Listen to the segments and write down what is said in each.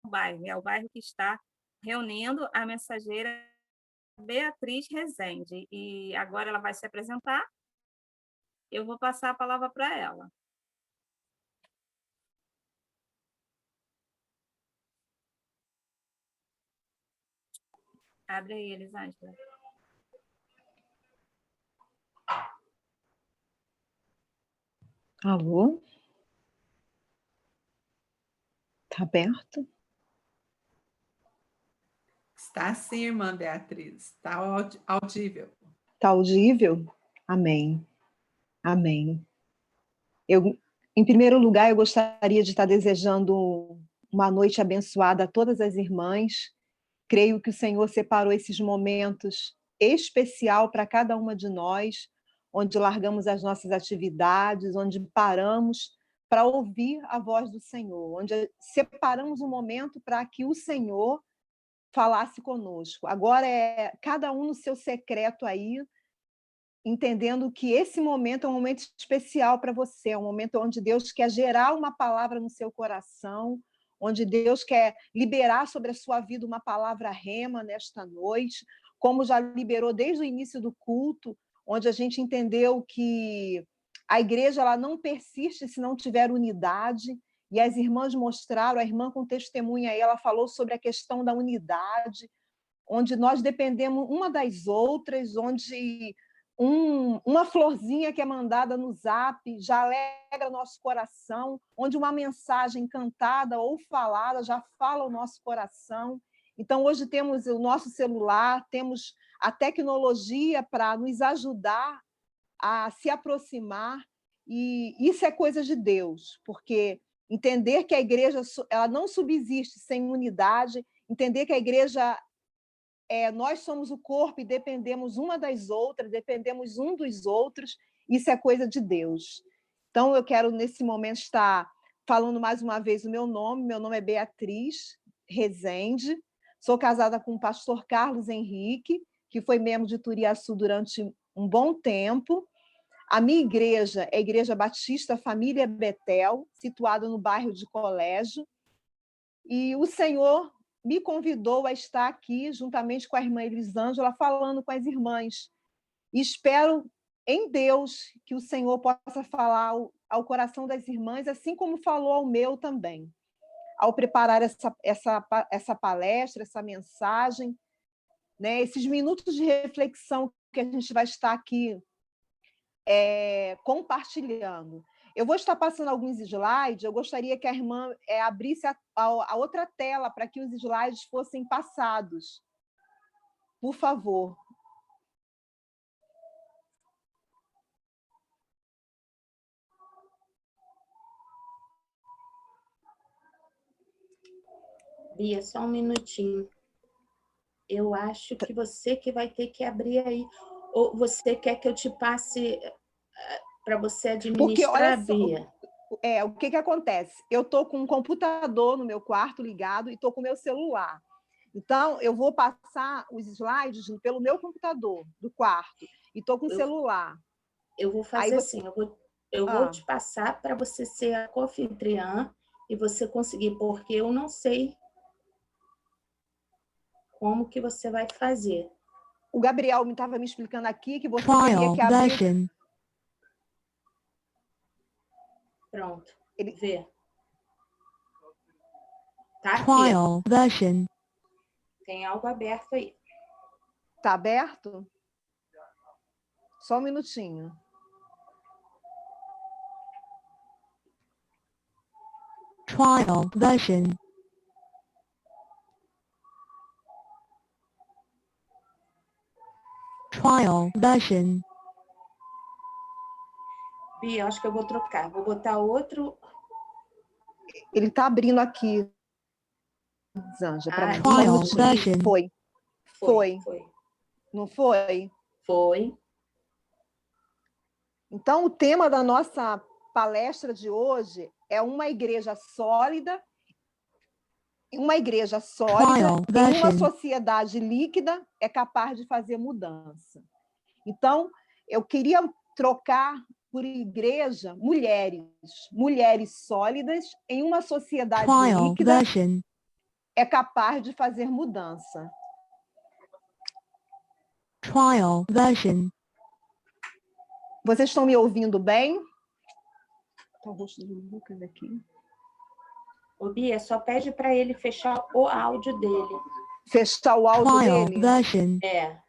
bairro, é o bairro que está reunindo a mensageira Beatriz Rezende. E agora ela vai se apresentar, eu vou passar a palavra para ela. Abre aí, Elisângela. Alô? Está aberto? Está sim, irmã Beatriz. Está audível. Está audível? Amém. Amém. Em primeiro lugar, eu gostaria de estar desejando uma noite abençoada a todas as irmãs. Creio que o Senhor separou esses momentos especial para cada uma de nós, onde largamos as nossas atividades, onde paramos para ouvir a voz do Senhor, onde separamos um momento para que o Senhor falasse conosco. Agora é cada um no seu secreto aí, entendendo que esse momento é um momento especial para você, é um momento onde Deus quer gerar uma palavra no seu coração, onde Deus quer liberar sobre a sua vida uma palavra rema nesta noite, como já liberou desde o início do culto, onde a gente entendeu que a igreja ela não persiste se não tiver unidade, e as irmãs mostraram, a irmã com testemunha aí, ela falou sobre a questão da unidade, onde nós dependemos uma das outras, onde uma florzinha que é mandada no Zap já alegra nosso coração, onde uma mensagem cantada ou falada já fala o nosso coração. Então, hoje temos o nosso celular, temos a tecnologia para nos ajudar a se aproximar, e isso é coisa de Deus, porque entender que a igreja ela não subsiste sem unidade, entender que a igreja nós somos o corpo e dependemos uma das outras, dependemos um dos outros, isso é coisa de Deus. Então, eu quero, nesse momento, estar falando mais uma vez o meu nome é Beatriz Rezende, sou casada com o pastor Carlos Henrique, que foi membro de Turiaçu durante um bom tempo. A minha igreja é a Igreja Batista Família Betel, situada no bairro de Colégio, e o Senhor me convidou a estar aqui, juntamente com a irmã Elisângela, falando com as irmãs. E espero em Deus que o Senhor possa falar ao coração das irmãs, assim como falou ao meu também, ao preparar essa palestra, essa mensagem, né? Esses minutos de reflexão que a gente vai estar aqui compartilhando. Eu vou estar passando alguns slides, eu gostaria que a irmã abrisse a outra tela para que os slides fossem passados. Por favor. Bia, só um minutinho. Eu acho que você que vai ter que abrir aí. Ou você quer que eu te passe para você administrar, porque, olha só, Bia? O que acontece? Eu estou com um computador no meu quarto ligado e estou com o meu celular. Então, eu vou passar os slides pelo meu computador do quarto e estou com o celular. Eu vou fazer assim, eu vou te passar para você ser a co-anfitriã e você conseguir, porque eu não sei como que você vai fazer. O Gabriel estava me explicando aqui que você teria que abrir... Pronto, vê. Tá aqui. Trial version. Tem algo aberto aí. Tá aberto? Só um minutinho. Trial version. Trial version. Bia, acho que eu vou trocar. Vou botar outro. Ele está abrindo aqui, Zanja, para mim. Trial version. Foi. Não foi? Foi. Então, o tema da nossa palestra de hoje é uma igreja sólida. Uma igreja sólida em uma sociedade líquida é capaz de fazer mudança. Então, eu queria trocar por igreja mulheres sólidas em uma sociedade líquida é capaz de fazer mudança. Trial version. Vocês estão me ouvindo bem? Tá o rosto do Lucas aqui. Ô, Bia, só pede para ele fechar o áudio dele. Fechar o áudio Trial dele? version. É.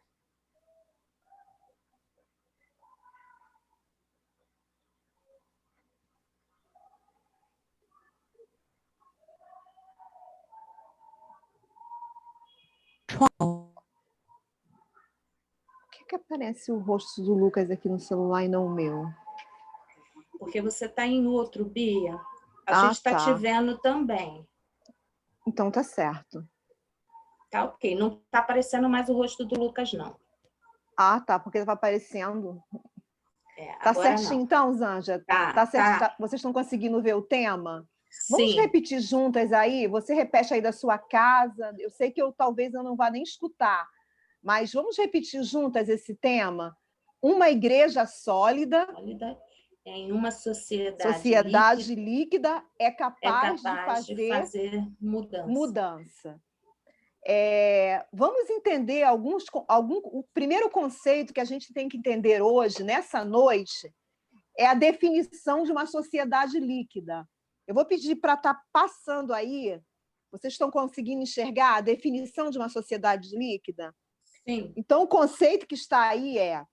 Trial. Por que aparece o rosto do Lucas aqui no celular e não o meu? Porque você está em outro, Bia. A Ah, gente está tá. te vendo também. Então tá certo. Tá ok. Não está aparecendo mais o rosto do Lucas, não. Ah, tá, porque estava aparecendo. É, Tá agora certinho, não. então, Zanja? Tá, certo? tá. Vocês estão conseguindo ver o tema? Vamos Sim. repetir juntas aí? Você repete aí da sua casa. Eu sei que talvez eu não vá nem escutar, mas vamos repetir juntas esse tema? Uma igreja sólida, Em uma sociedade líquida é capaz de fazer fazer mudança. mudança. Vamos entender o primeiro conceito que a gente tem que entender hoje, nessa noite, é a definição de uma sociedade líquida. Eu vou pedir para estar passando aí. Vocês estão conseguindo enxergar a definição de uma sociedade líquida? Sim. Então, o conceito que está aí é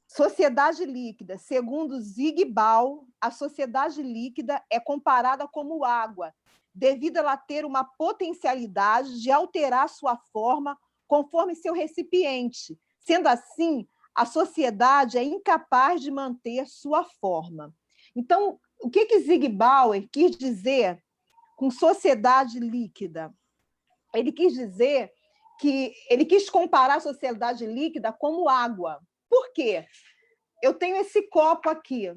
sociedade líquida. Segundo Zygmunt, a sociedade líquida é comparada como água, devido a ela ter uma potencialidade de alterar sua forma conforme seu recipiente. Sendo assim, a sociedade é incapaz de manter sua forma. Então, o que Zygmunt quis dizer com sociedade líquida? Ele quis dizer que ele quis comparar a sociedade líquida como água. Por quê? Eu tenho esse copo aqui,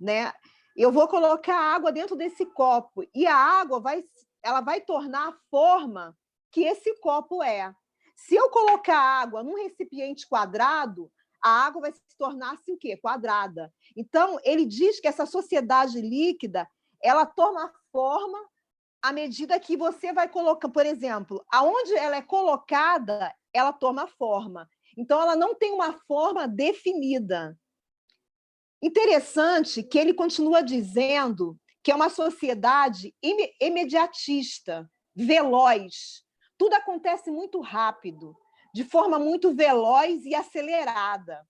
né? Eu vou colocar água dentro desse copo e a água vai tornar a forma que esse copo é. Se eu colocar água num recipiente quadrado, a água vai se tornar-se o quê? Quadrada. Então, ele diz que essa sociedade líquida, ela toma forma à medida que você vai colocar, por exemplo, aonde ela é colocada, ela toma forma. Então, ela não tem uma forma definida. Interessante que ele continua dizendo que é uma sociedade imediatista, veloz. Tudo acontece muito rápido, de forma muito veloz e acelerada.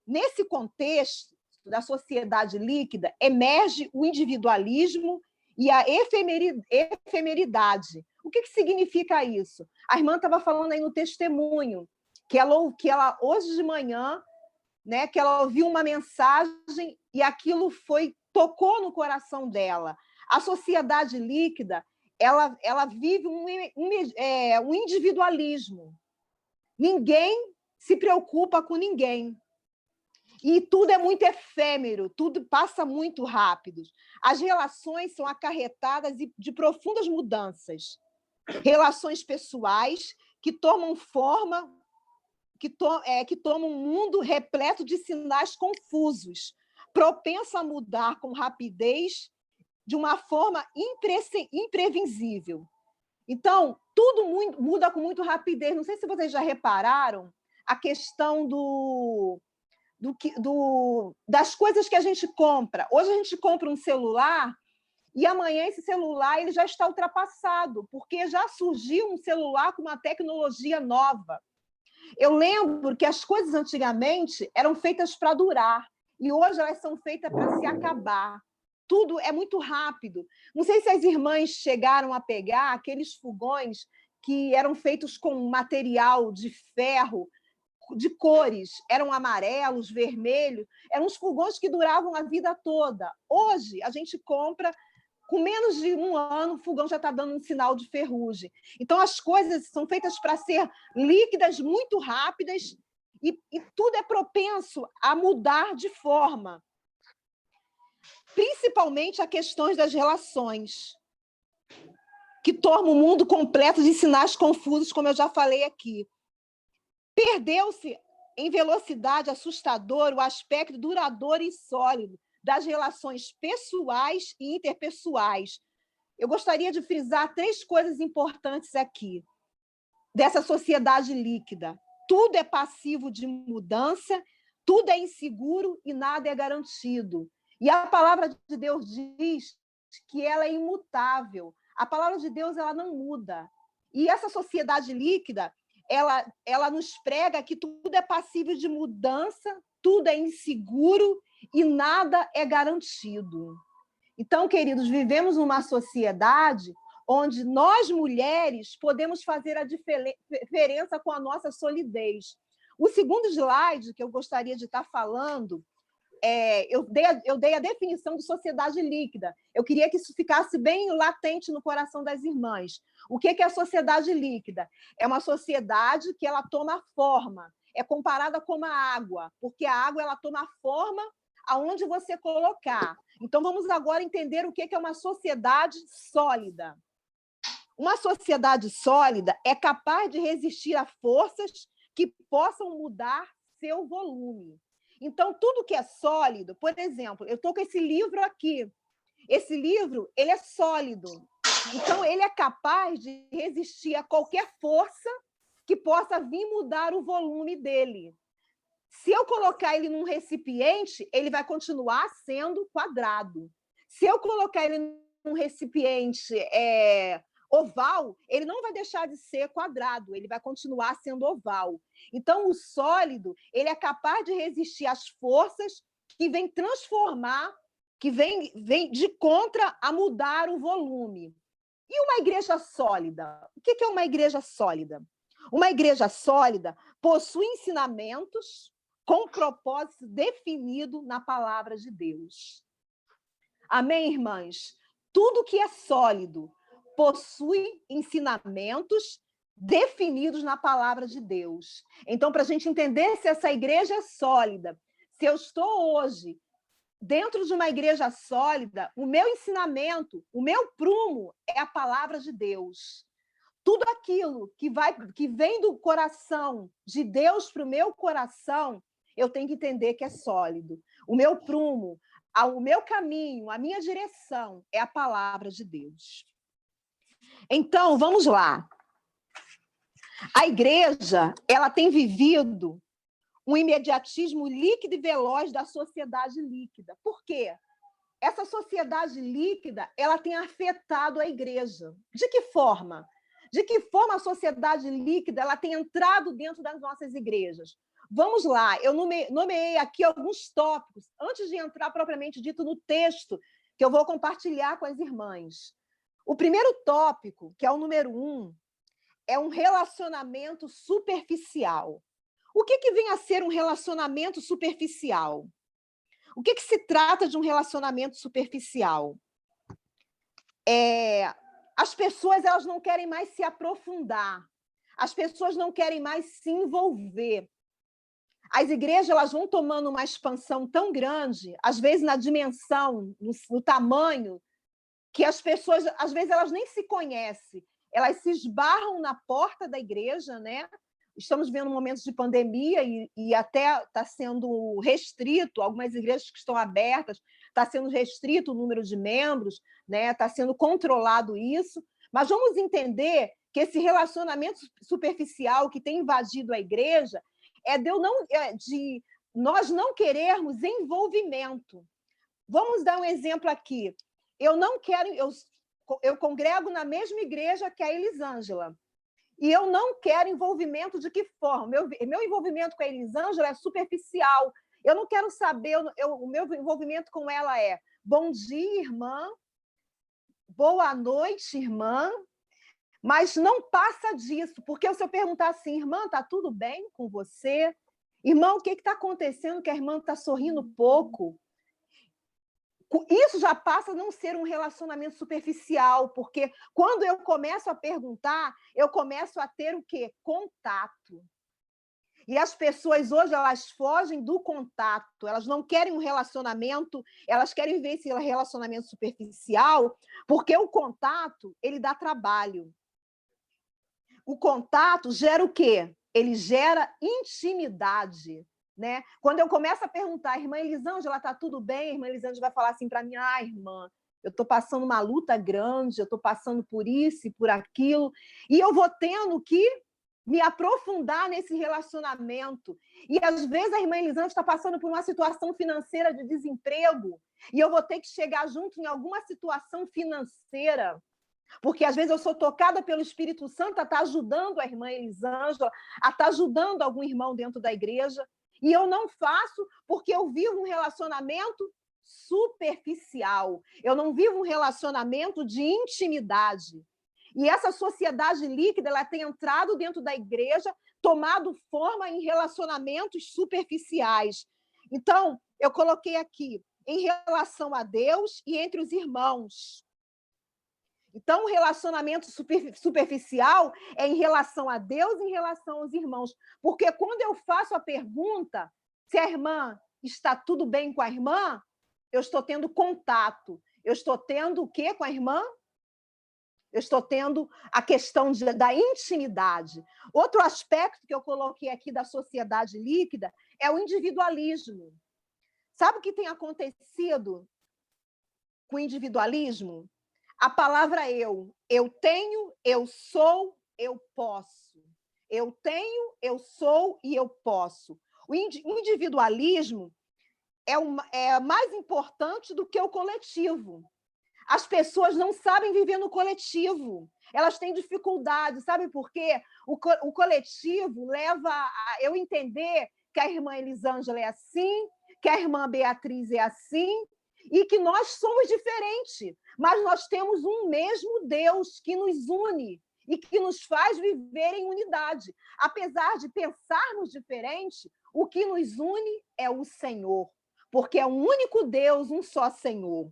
Nesse contexto da sociedade líquida, emerge o individualismo e a efemeridade. O que significa isso? A irmã estava falando aí no testemunho, que ela hoje de manhã, né, que ela ouviu uma mensagem e aquilo tocou no coração dela. A sociedade líquida, ela vive um individualismo. Ninguém se preocupa com ninguém. E tudo é muito efêmero, tudo passa muito rápido. As relações são acarretadas de profundas mudanças. Relações pessoais que tomam forma, que tomam um mundo repleto de sinais confusos, propenso a mudar com rapidez, de uma forma imprevisível. Então, tudo muda com muita rapidez. Não sei se vocês já repararam a questão das coisas que a gente compra. Hoje a gente compra um celular e amanhã esse celular ele já está ultrapassado, porque já surgiu um celular com uma tecnologia nova. Eu lembro que as coisas antigamente eram feitas para durar e hoje elas são feitas para se acabar. Tudo é muito rápido. Não sei se as irmãs chegaram a pegar aqueles fogões que eram feitos com material de ferro, de cores, eram amarelos, vermelhos, eram uns fogões que duravam a vida toda. Hoje, a gente compra, com menos de um ano, o fogão já está dando um sinal de ferrugem. Então, as coisas são feitas para ser líquidas, muito rápidas, e tudo é propenso a mudar de forma. Principalmente a questões das relações, que tornam o mundo completo de sinais confusos, como eu já falei aqui. Perdeu-se em velocidade assustadora o aspecto duradouro e sólido das relações pessoais e interpessoais. eu gostaria de frisar 3 coisas importantes aqui, dessa sociedade líquida. Tudo é passivo de mudança, tudo é inseguro e nada é garantido. E a palavra de Deus diz que ela é imutável. A palavra de Deus, ela não muda. E essa sociedade líquida, ela nos prega que tudo é passível de mudança, tudo é inseguro e nada é garantido. Então, queridos, vivemos numa sociedade onde nós, mulheres, podemos fazer a diferença com a nossa solidez. O segundo slide que eu gostaria de estar falando, eu dei a definição de sociedade líquida. Eu queria que isso ficasse bem latente no coração das irmãs. O que é a sociedade líquida? É uma sociedade que ela toma forma, é comparada com a água, porque a água ela toma forma aonde você colocar. Então, vamos agora entender o que é uma sociedade sólida. Uma sociedade sólida é capaz de resistir a forças que possam mudar seu volume. Então, tudo que é sólido, por exemplo, eu estou com esse livro aqui. Esse livro, ele é sólido. Então, ele é capaz de resistir a qualquer força que possa vir mudar o volume dele. Se eu colocar ele num recipiente, ele vai continuar sendo quadrado. Se eu colocar ele num recipiente oval, ele não vai deixar de ser quadrado, ele vai continuar sendo oval. Então, o sólido, ele é capaz de resistir às forças que vêm transformar, que vêm de contra a mudar o volume. E uma igreja sólida? O que é uma igreja sólida? Uma igreja sólida possui ensinamentos com propósito definido na palavra de Deus. Amém, irmãs? Tudo que é sólido possui ensinamentos definidos na palavra de Deus. Então, para a gente entender se essa igreja é sólida, se eu estou hoje dentro de uma igreja sólida, o meu ensinamento, o meu prumo é a palavra de Deus. Tudo aquilo que vem do coração de Deus para o meu coração, eu tenho que entender que é sólido. O meu prumo, o meu caminho, a minha direção é a palavra de Deus. Então, vamos lá. A igreja, ela tem vivido um imediatismo líquido e veloz da sociedade líquida. Por quê? Essa sociedade líquida, ela tem afetado a igreja. De que forma? De que forma a sociedade líquida ela tem entrado dentro das nossas igrejas? Vamos lá, eu nomeei aqui alguns tópicos, antes de entrar propriamente dito no texto, que eu vou compartilhar com as irmãs. O primeiro tópico, que é o número 1, é um relacionamento superficial. O que vem a ser um relacionamento superficial? O que se trata de um relacionamento superficial? As pessoas elas não querem mais se aprofundar. As pessoas não querem mais se envolver. As igrejas elas vão tomando uma expansão tão grande, às vezes na dimensão, no tamanho, que as pessoas, às vezes, elas nem se conhecem. Elas se esbarram na porta da igreja, né? Estamos vendo momentos de pandemia e até está sendo restrito, algumas igrejas que estão abertas, está sendo restrito o número de membros, né? Está sendo controlado isso. Mas vamos entender que esse relacionamento superficial que tem invadido a igreja de nós não querermos envolvimento. Vamos dar um exemplo aqui. Eu congrego na mesma igreja que a Elisângela. E eu não quero envolvimento de que forma? Meu envolvimento com a Elisângela é superficial. Eu não quero saber, o meu envolvimento com ela é bom dia, irmã, boa noite, irmã, mas não passa disso, porque se eu perguntar assim, irmã, está tudo bem com você? Irmã, o que está acontecendo que a irmã está sorrindo pouco? Isso já passa a não ser um relacionamento superficial, porque quando eu começo a perguntar, eu começo a ter o quê? Contato. E as pessoas hoje, elas fogem do contato, elas não querem um relacionamento, elas querem viver esse relacionamento superficial, porque o contato, ele dá trabalho. O contato gera o quê? Ele gera intimidade. Né? Quando eu começo a perguntar, irmã Elisângela, está tudo bem? A irmã Elisângela vai falar assim para mim, irmã, eu estou passando uma luta grande, eu estou passando por isso e por aquilo, e eu vou tendo que me aprofundar nesse relacionamento. E, às vezes, a irmã Elisângela está passando por uma situação financeira de desemprego, e eu vou ter que chegar junto em alguma situação financeira, porque, às vezes, eu sou tocada pelo Espírito Santo a estar ajudando a irmã Elisângela, a estar ajudando algum irmão dentro da igreja, e eu não faço porque eu vivo um relacionamento superficial, eu não vivo um relacionamento de intimidade. E essa sociedade líquida, ela tem entrado dentro da igreja, tomado forma em relacionamentos superficiais. Então, eu coloquei aqui, em relação a Deus e entre os irmãos. Então, o relacionamento superficial é em relação a Deus e em relação aos irmãos. Porque quando eu faço a pergunta se a irmã está tudo bem com a irmã, eu estou tendo contato. Eu estou tendo o quê com a irmã? Eu estou tendo a questão da intimidade. Outro aspecto que eu coloquei aqui da sociedade líquida é o individualismo. Sabe o que tem acontecido com o individualismo? A palavra eu tenho, eu sou, eu posso. Eu tenho, eu sou e eu posso. O individualismo é mais importante do que o coletivo. As pessoas não sabem viver no coletivo. Elas têm dificuldade, sabe por quê? O coletivo leva a eu entender que a irmã Elisângela é assim, que a irmã Beatriz é assim, e que nós somos diferentes, mas nós temos um mesmo Deus que nos une e que nos faz viver em unidade. Apesar de pensarmos diferente, o que nos une é o Senhor, porque é um único Deus, um só Senhor.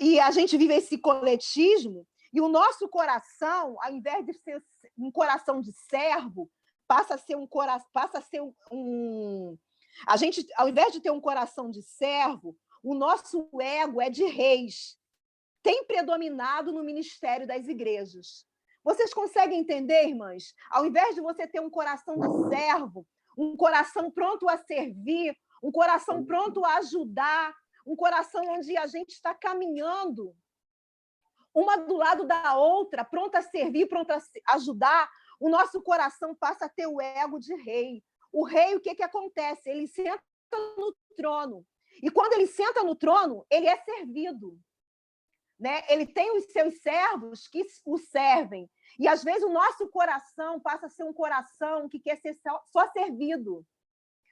E a gente vive esse coletismo, e o nosso coração, ao invés de ser um coração de servo, passa a ser um coração, a gente, ao invés de ter um coração de servo, o nosso ego é de reis. Tem predominado no ministério das igrejas. Vocês conseguem entender, irmãs? Ao invés de você ter um coração de servo, um coração pronto a servir, um coração pronto a ajudar, um coração onde a gente está caminhando, uma do lado da outra, pronta a servir, pronta a ajudar, o nosso coração passa a ter o ego de rei. O rei, o que acontece? Ele senta no trono. E quando ele senta no trono, ele é servido. Né? Ele tem os seus servos que o servem. E, às vezes, o nosso coração passa a ser um coração que quer ser só servido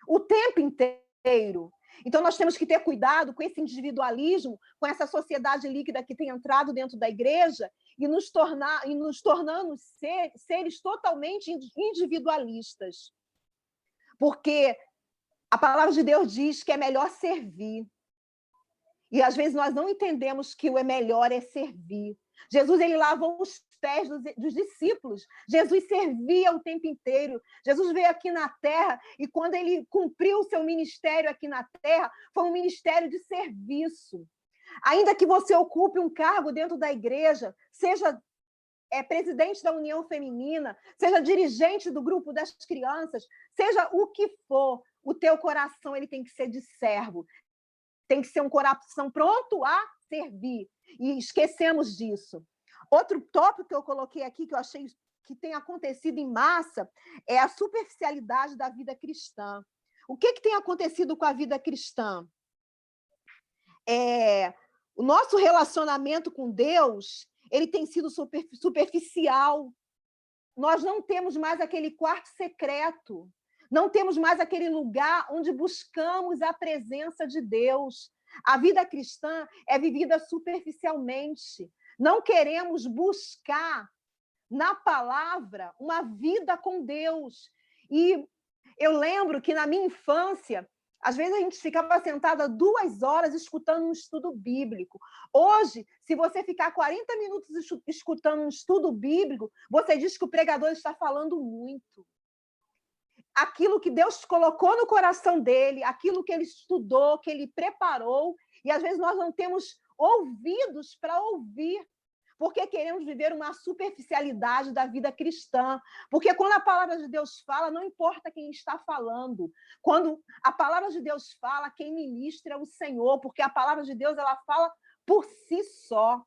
o tempo inteiro. Então, nós temos que ter cuidado com esse individualismo, com essa sociedade líquida que tem entrado dentro da igreja e nos tornando seres totalmente individualistas. Porque a palavra de Deus diz que é melhor servir. E, às vezes, nós não entendemos que o melhor é servir. Jesus, ele lavou os pés dos discípulos. Jesus servia o tempo inteiro. Jesus veio aqui na terra e, quando ele cumpriu o seu ministério aqui na terra, foi um ministério de serviço. Ainda que você ocupe um cargo dentro da igreja, seja presidente da União Feminina, seja dirigente do grupo das crianças, seja o que for, o teu coração ele tem que ser de servo. Tem que ser um coração pronto a servir. E esquecemos disso. Outro tópico que eu coloquei aqui, que eu achei que tem acontecido em massa, é a superficialidade da vida cristã. O que tem acontecido com a vida cristã? O nosso relacionamento com Deus, ele tem sido superficial. Nós não temos mais aquele quarto secreto. Não temos mais aquele lugar onde buscamos a presença de Deus. A vida cristã é vivida superficialmente. Não queremos buscar na palavra uma vida com Deus. E eu lembro que na minha infância, às vezes a gente ficava sentada 2 horas escutando um estudo bíblico. Hoje, se você ficar 40 minutos escutando um estudo bíblico, você diz que o pregador está falando muito. Aquilo que Deus colocou no coração dele, aquilo que ele estudou, que ele preparou, e às vezes nós não temos ouvidos para ouvir, porque queremos viver uma superficialidade da vida cristã. Porque quando a palavra de Deus fala, não importa quem está falando. Quando a palavra de Deus fala, quem ministra é o Senhor, porque a palavra de Deus ela fala por si só.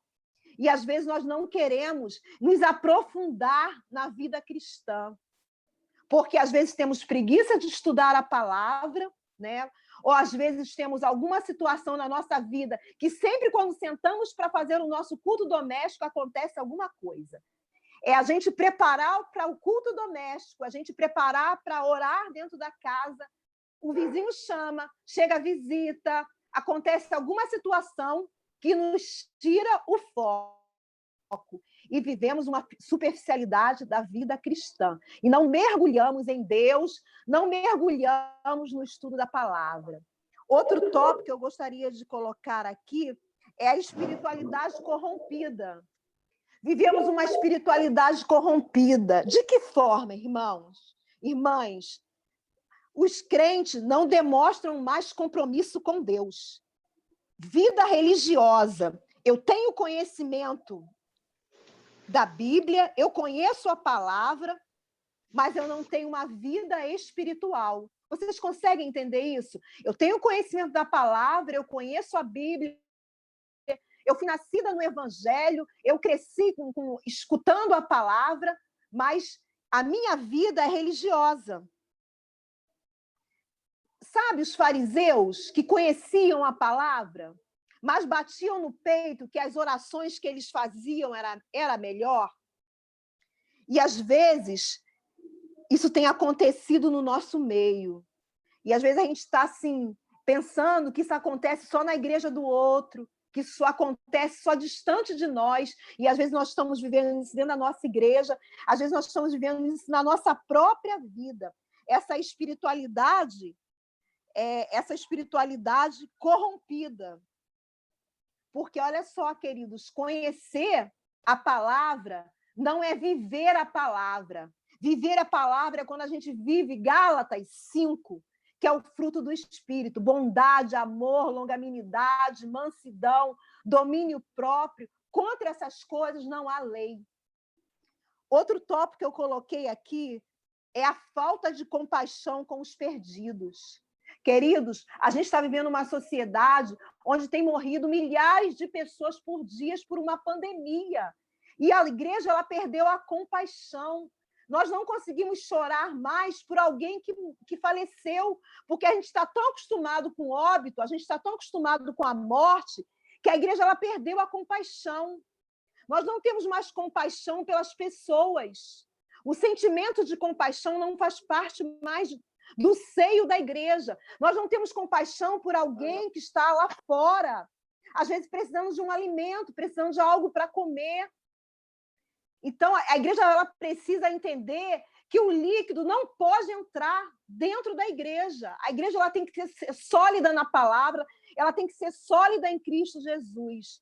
E, às vezes, nós não queremos nos aprofundar na vida cristã, porque, às vezes, temos preguiça de estudar a palavra, né? Ou, às vezes, temos alguma situação na nossa vida que sempre, quando sentamos para fazer o nosso culto doméstico, acontece alguma coisa. É a gente preparar para o culto doméstico, a gente preparar para orar dentro da casa, o vizinho chama, chega a visita, acontece alguma situação que nos tira o foco e vivemos uma superficialidade da vida cristã. E não mergulhamos em Deus, não mergulhamos no estudo da palavra. Outro tópico que eu gostaria de colocar aqui é a espiritualidade corrompida. Vivemos uma espiritualidade corrompida. De que forma, irmãos? Irmãs, os crentes não demonstram mais compromisso com Deus. Vida religiosa. Eu tenho conhecimento da Bíblia, eu conheço a palavra, mas eu não tenho uma vida espiritual. Vocês conseguem entender isso? Eu tenho conhecimento da palavra, eu conheço a Bíblia, eu fui nascida no Evangelho, eu cresci escutando a palavra, mas a minha vida é religiosa. Sabe os fariseus que conheciam a palavra, mas batiam no peito que as orações que eles faziam era melhor? E, às vezes, isso tem acontecido no nosso meio. E, às vezes, a gente está assim, pensando que isso acontece só na igreja do outro, que isso acontece só distante de nós, e às vezes nós estamos vivendo isso dentro da nossa igreja, às vezes nós estamos vivendo isso na nossa própria vida. Essa espiritualidade corrompida. Porque, olha só, queridos, conhecer a palavra não é viver a palavra. Viver a palavra é quando a gente vive Gálatas 5, que é o fruto do Espírito, bondade, amor, longanimidade, mansidão, domínio próprio. Contra essas coisas não há lei. Outro tópico que eu coloquei aqui é a falta de compaixão com os perdidos. Queridos, a gente está vivendo uma sociedade onde tem morrido milhares de pessoas por dia por uma pandemia. E a igreja ela perdeu a compaixão. Nós não conseguimos chorar mais por alguém que faleceu, porque a gente está tão acostumado com o óbito, a gente está tão acostumado com a morte, que a igreja ela perdeu a compaixão. Nós não temos mais compaixão pelas pessoas. O sentimento de compaixão não faz parte mais do seio da igreja. Nós não temos compaixão por alguém que está lá fora. Às vezes precisamos de um alimento, precisamos de algo para comer. Então, a igreja ela precisa entender que o líquido não pode entrar dentro da igreja. A igreja ela tem que ser sólida na palavra, ela tem que ser sólida em Cristo Jesus.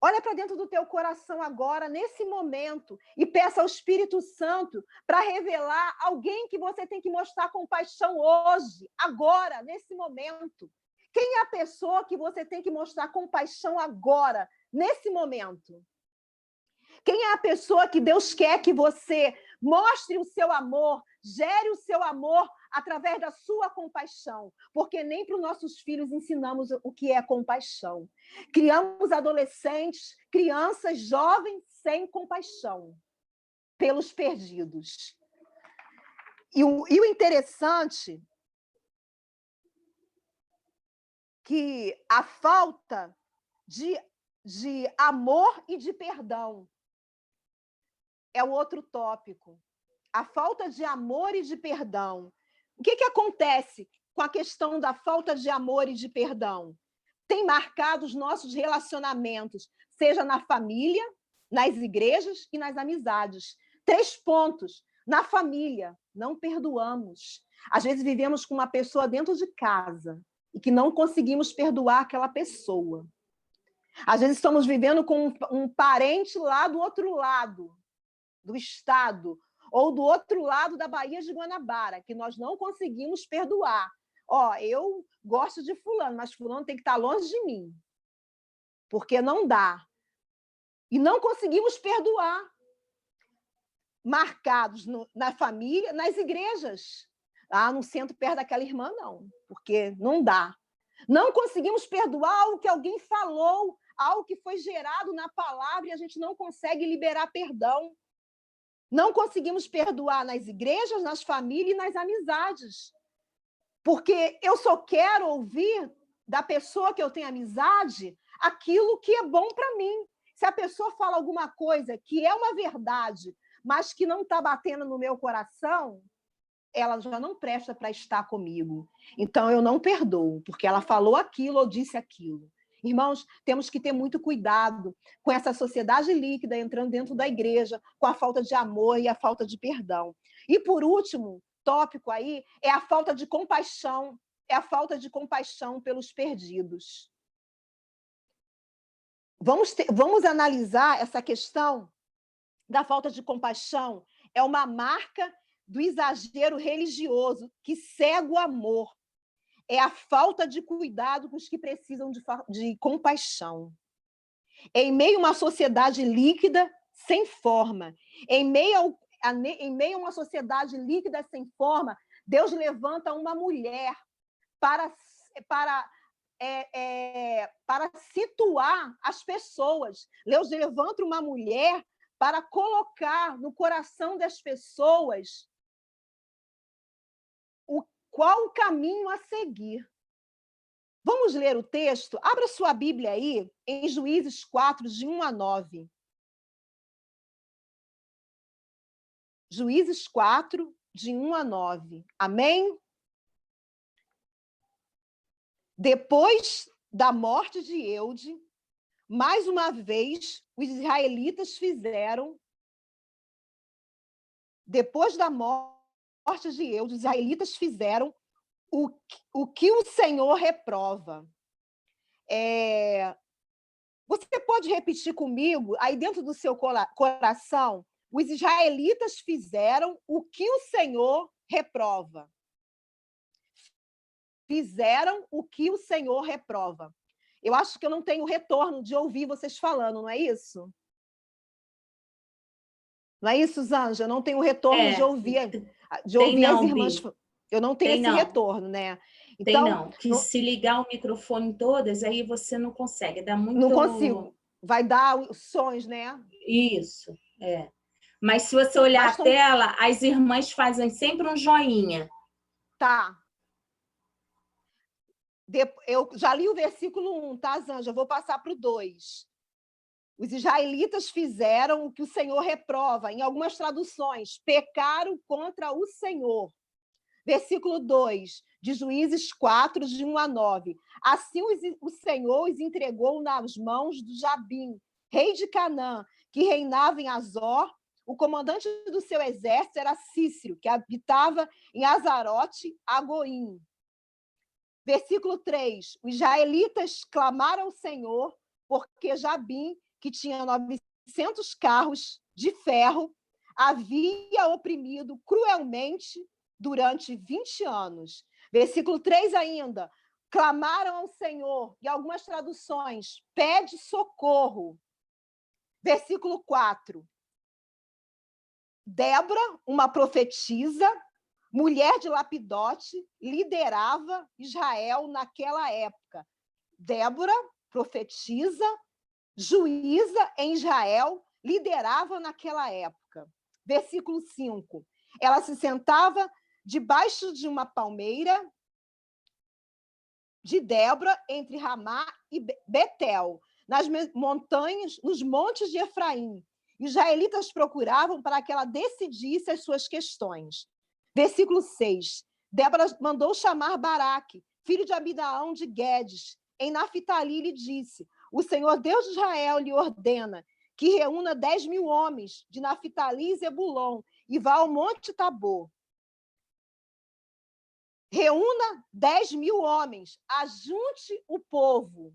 Olha para dentro do teu coração agora, nesse momento, e peça ao Espírito Santo para revelar alguém que você tem que mostrar compaixão hoje, agora, nesse momento. Quem é a pessoa que você tem que mostrar compaixão agora, nesse momento? Quem é a pessoa que Deus quer que você mostre o seu amor, gere o seu amor através da sua compaixão? Porque nem para os nossos filhos ensinamos o que é compaixão. Criamos adolescentes, crianças, jovens sem compaixão pelos perdidos. E o interessante que a falta de amor e de perdão é o outro tópico. A falta de amor e de perdão. O que acontece com a questão da falta de amor e de perdão? Tem marcado os nossos relacionamentos, seja na família, nas igrejas e nas amizades. 3 pontos. Na família, não perdoamos. Às vezes vivemos com uma pessoa dentro de casa e que não conseguimos perdoar aquela pessoa. Às vezes estamos vivendo com um parente lá do outro lado do estado, ou do outro lado da Baía de Guanabara, que nós não conseguimos perdoar. Eu gosto de fulano, mas fulano tem que estar longe de mim, porque não dá. E não conseguimos perdoar. Marcados na família, nas igrejas. Não sento perto daquela irmã, não, porque não dá. Não conseguimos perdoar algo que alguém falou, algo que foi gerado na palavra e a gente não consegue liberar perdão. Não conseguimos perdoar nas igrejas, nas famílias e nas amizades. Porque eu só quero ouvir da pessoa que eu tenho amizade aquilo que é bom para mim. Se a pessoa fala alguma coisa que é uma verdade, mas que não está batendo no meu coração, ela já não presta para estar comigo. Então, eu não perdoo, porque ela falou aquilo ou disse aquilo. Irmãos, temos que ter muito cuidado com essa sociedade líquida entrando dentro da igreja, com a falta de amor e a falta de perdão. E, por último, tópico aí, é a falta de compaixão, pelos perdidos. Vamos analisar essa questão da falta de compaixão. É uma marca do exagero religioso que cega o amor. É a falta de cuidado com os que precisam de compaixão. Em meio a uma sociedade líquida, sem forma, em meio a uma sociedade líquida, sem forma, Deus levanta uma mulher para situar as pessoas. Deus levanta uma mulher para colocar no coração das pessoas qual o caminho a seguir. Vamos ler o texto? Abra sua Bíblia aí, em Juízes 4, de 1 a 9. Juízes 4, de 1 a 9. Amém? Depois da morte de Eude, mais uma vez, os israelitas fizeram. Depois da morte de Eude, os israelitas fizeram o que o Senhor reprova. Você pode repetir comigo, aí dentro do seu coração, os israelitas fizeram o que o Senhor reprova. Fizeram o que o Senhor reprova. Eu acho que eu não tenho retorno de ouvir vocês falando, não é isso? Não é isso, Zanja? Eu não tenho retorno de ouvir as irmãs. Bi. Eu não tenho esse retorno, né? Então, tem não. Que se ligar o microfone todas, aí você não consegue, dá muito... Não consigo. Vai dar sons, né? Isso, é. Mas se você olhar a tela, as irmãs fazem sempre um joinha. Tá. Eu já li o versículo 1, tá, Zanja? Vou passar para o 2. Os israelitas fizeram o que o Senhor reprova. Em algumas traduções, pecaram contra o Senhor. Versículo 2, de Juízes 4, de 1 a 9. Assim o Senhor os entregou nas mãos do Jabim, rei de Canaã, que reinava em Azor. O comandante do seu exército era Cícero, que habitava em Azarote, Agoim. Versículo 3, os israelitas clamaram ao Senhor, porque Jabim, que tinha 900 carros de ferro, havia oprimido cruelmente durante 20 anos. Versículo 3 ainda, clamaram ao Senhor, e algumas traduções, pede socorro. Versículo 4, Débora, uma profetisa, mulher de Lapidote, liderava Israel naquela época. Débora, profetisa, juíza em Israel, liderava naquela época. Versículo 5. Ela se sentava debaixo de uma palmeira de Débora, entre Ramá e Betel, nas montanhas, nos montes de Efraim. Os israelitas procuravam para que ela decidisse as suas questões. Versículo 6. Débora mandou chamar Baraque, filho de Abidaão de Guedes, em Naftali, e lhe disse: o Senhor Deus de Israel lhe ordena que reúna 10.000 homens de Naftali e Zebulon e vá ao Monte Tabor. Reúna 10.000 homens, ajunte o povo.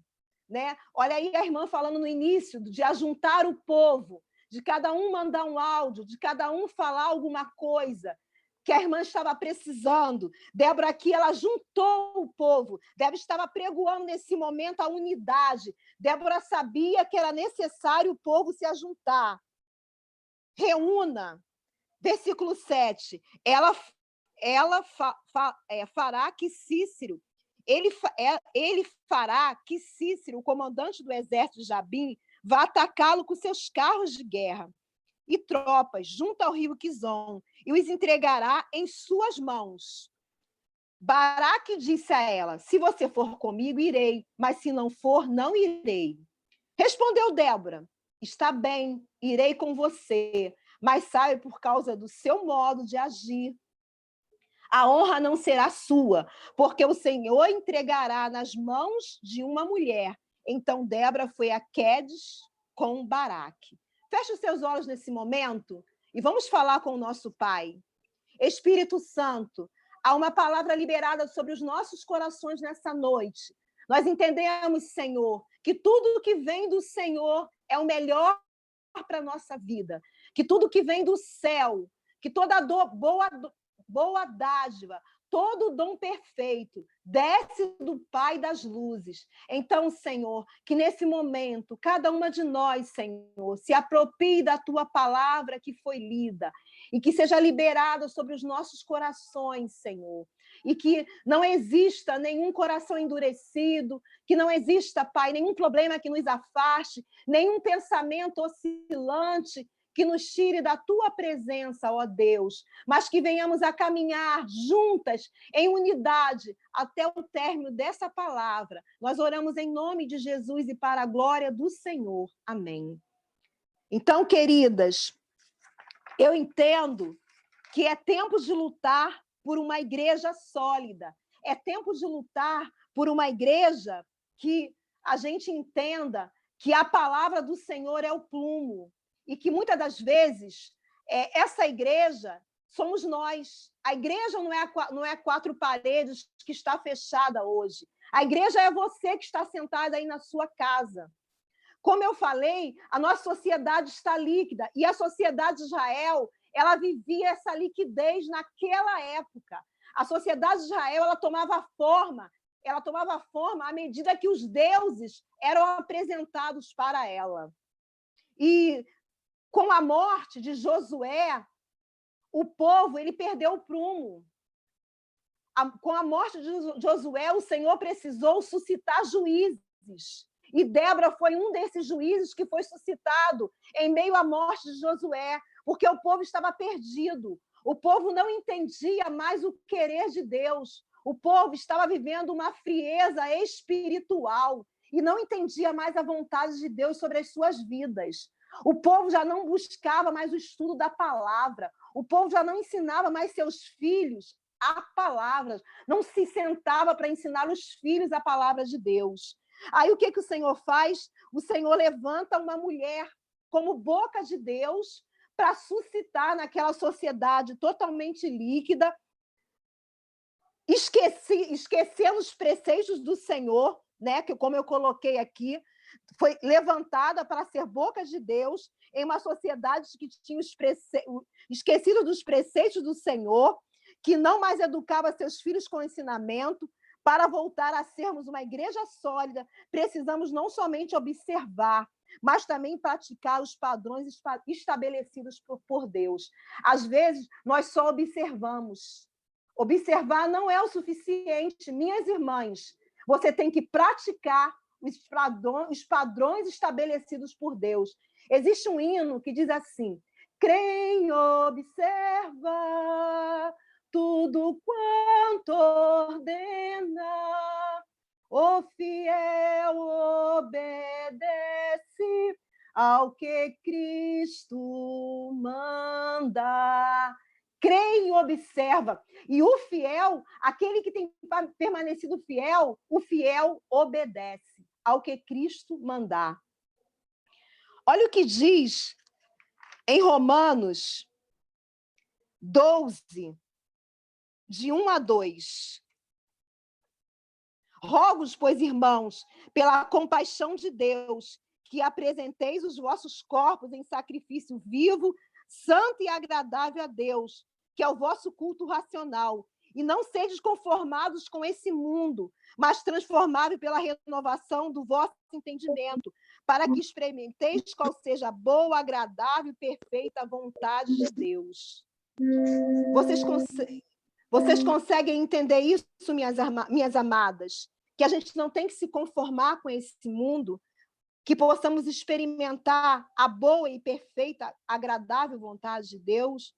Né? Olha aí a irmã falando no início de ajuntar o povo, de cada um mandar um áudio, de cada um falar alguma coisa que a irmã estava precisando. Débora aqui, ela juntou o povo. Débora estava pregoando nesse momento a unidade. Débora sabia que era necessário o povo se ajuntar. Reúna. Versículo 7. Ela fará que Cícero ele fará que Cícero, o comandante do exército de Jabim, vá atacá-lo com seus carros de guerra e tropas junto ao rio Quizon, e os entregará em suas mãos. Baraque disse a ela: se você for comigo, irei, mas se não for, não irei. Respondeu Débora: está bem, irei com você, mas sabe, por causa do seu modo de agir, a honra não será sua, porque o Senhor entregará nas mãos de uma mulher. Então Débora foi a Quedes com Baraque. Feche os seus olhos nesse momento e vamos falar com o nosso Pai. Espírito Santo, há uma palavra liberada sobre os nossos corações nessa noite. Nós entendemos, Senhor, que tudo que vem do Senhor é o melhor para a nossa vida, que tudo que vem do céu, que toda boa dádiva, todo dom perfeito desce do Pai das luzes. Então, Senhor, que nesse momento, cada uma de nós, Senhor, se aproprie da tua palavra que foi lida e que seja liberada sobre os nossos corações, Senhor. E que não exista nenhum coração endurecido, que não exista, Pai, nenhum problema que nos afaste, nenhum pensamento oscilante que nos tire da tua presença, ó Deus, mas que venhamos a caminhar juntas, em unidade, até o término dessa palavra. Nós oramos em nome de Jesus e para a glória do Senhor. Amém. Então, queridas, eu entendo que é tempo de lutar por uma igreja sólida, é tempo de lutar por uma igreja que a gente entenda que a palavra do Senhor é o plumo, e que muitas das vezes essa igreja somos nós. A igreja não é quatro paredes que está fechada hoje. A igreja é você que está sentada aí na sua casa. Como eu falei, a nossa sociedade está líquida, e a sociedade de Israel, ela vivia essa liquidez naquela época. A sociedade de Israel, ela tomava forma à medida que os deuses eram apresentados para ela. E com a morte de Josué, o povo ele perdeu o prumo. Com a morte de Josué, o Senhor precisou suscitar juízes. E Débora foi um desses juízes que foi suscitado em meio à morte de Josué, porque o povo estava perdido. O povo não entendia mais o querer de Deus. O povo estava vivendo uma frieza espiritual e não entendia mais a vontade de Deus sobre as suas vidas. O povo já não buscava mais o estudo da palavra. O povo já não ensinava mais seus filhos a palavra. Não se sentava para ensinar os filhos a palavra de Deus. Aí o que o Senhor faz? O Senhor levanta uma mulher como boca de Deus para suscitar naquela sociedade totalmente líquida, esquecendo os preceitos do Senhor, né? Que, como eu coloquei aqui, foi levantada para ser boca de Deus em uma sociedade que tinha esquecido dos preceitos do Senhor, que não mais educava seus filhos com ensinamento. Para voltar a sermos uma igreja sólida, precisamos não somente observar, mas também praticar os padrões estabelecidos por Deus. Às vezes, nós só observamos. Observar não é o suficiente, minhas irmãs. Você tem que praticar os padrões estabelecidos por Deus. Existe um hino que diz assim: quem observa tudo quanto ordena, o fiel obedece ao que Cristo manda. Crê e observa. E o fiel, aquele que tem permanecido fiel, o fiel obedece ao que Cristo mandar. Olha o que diz em Romanos 12, de 1 a 2. Rogo-vos, pois, irmãos, pela compaixão de Deus, que apresenteis os vossos corpos em sacrifício vivo, santo e agradável a Deus, que é o vosso culto racional. E não sedes conformados com esse mundo, mas transformados pela renovação do vosso entendimento, para que experimenteis qual seja a boa, agradável e perfeita vontade de Deus. Vocês conseguem entender isso, minhas amadas? Que a gente não tem que se conformar com esse mundo, que possamos experimentar a boa e perfeita, agradável vontade de Deus.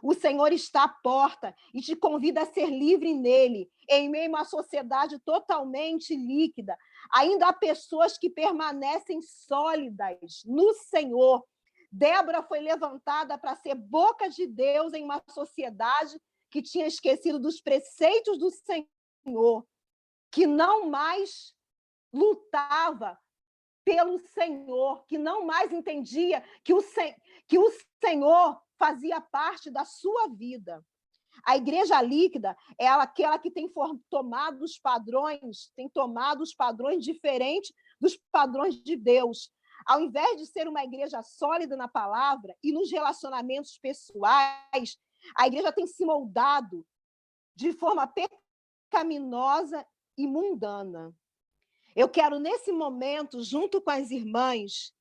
O Senhor está à porta e te convida a ser livre nele, em meio a uma sociedade totalmente líquida. Ainda há pessoas que permanecem sólidas no Senhor. Débora foi levantada para ser boca de Deus em uma sociedade que tinha esquecido dos preceitos do Senhor, que não mais lutava pelo Senhor, que não mais entendia que o Senhor fazia parte da sua vida. A igreja líquida é aquela que tem tomado os padrões diferentes dos padrões de Deus. Ao invés de ser uma igreja sólida na palavra e nos relacionamentos pessoais, a igreja tem se moldado de forma pecaminosa e mundana. Eu quero, nesse momento, junto com as irmãs,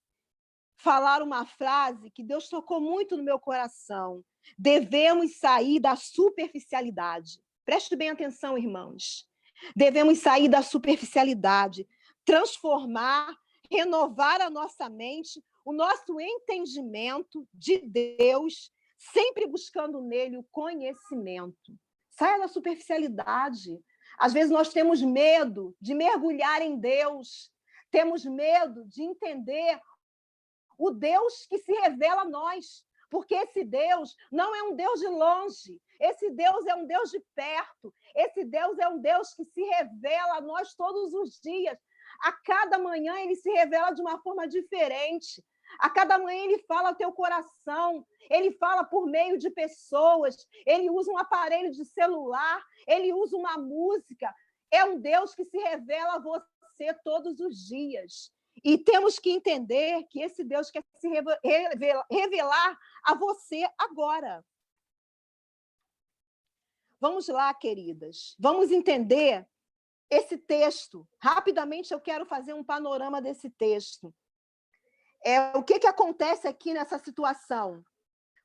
falar uma frase que Deus tocou muito no meu coração. Devemos sair da superficialidade. Preste bem atenção, irmãos. Devemos sair da superficialidade, transformar, renovar a nossa mente, o nosso entendimento de Deus, sempre buscando nele o conhecimento. Saia da superficialidade. Às vezes nós temos medo de mergulhar em Deus, temos medo de entender o Deus que se revela a nós, porque esse Deus não é um Deus de longe, esse Deus é um Deus de perto, esse Deus é um Deus que se revela a nós todos os dias. A cada manhã ele se revela de uma forma diferente. A cada manhã ele fala ao teu coração, ele fala por meio de pessoas, ele usa um aparelho de celular, ele usa uma música. É um Deus que se revela a você todos os dias. E temos que entender que esse Deus quer se revelar a você agora. Vamos lá, queridas. Vamos entender esse texto. Rapidamente eu quero fazer um panorama desse texto. O que acontece aqui nessa situação?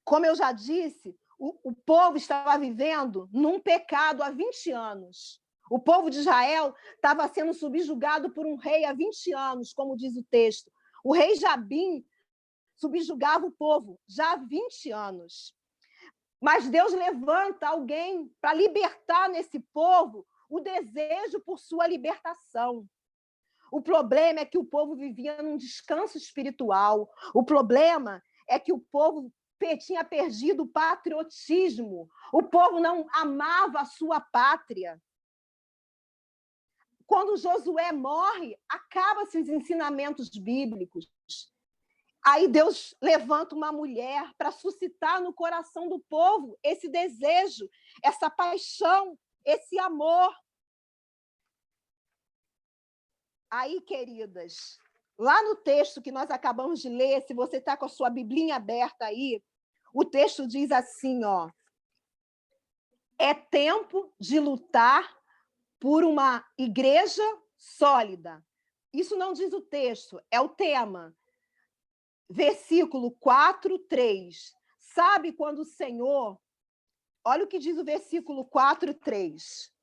Como eu já disse, o povo estava vivendo num pecado há 20 anos. O povo de Israel estava sendo subjugado por um rei há 20 anos, como diz o texto. O rei Jabim subjugava o povo já há 20 anos. Mas Deus levanta alguém para libertar nesse povo o desejo por sua libertação. O problema é que o povo vivia num descanso espiritual. O problema é que o povo tinha perdido o patriotismo. O povo não amava a sua pátria. Quando Josué morre, acabam-se os ensinamentos bíblicos. Aí Deus levanta uma mulher para suscitar no coração do povo esse desejo, essa paixão, esse amor. Aí, queridas, lá no texto que nós acabamos de ler, se você está com a sua biblinha aberta aí, o texto diz assim, ó, é tempo de lutar por uma igreja sólida. Isso não diz o texto, é o tema. Versículo 4, 3. Sabe quando o Senhor... Olha o que diz o versículo 4, 3.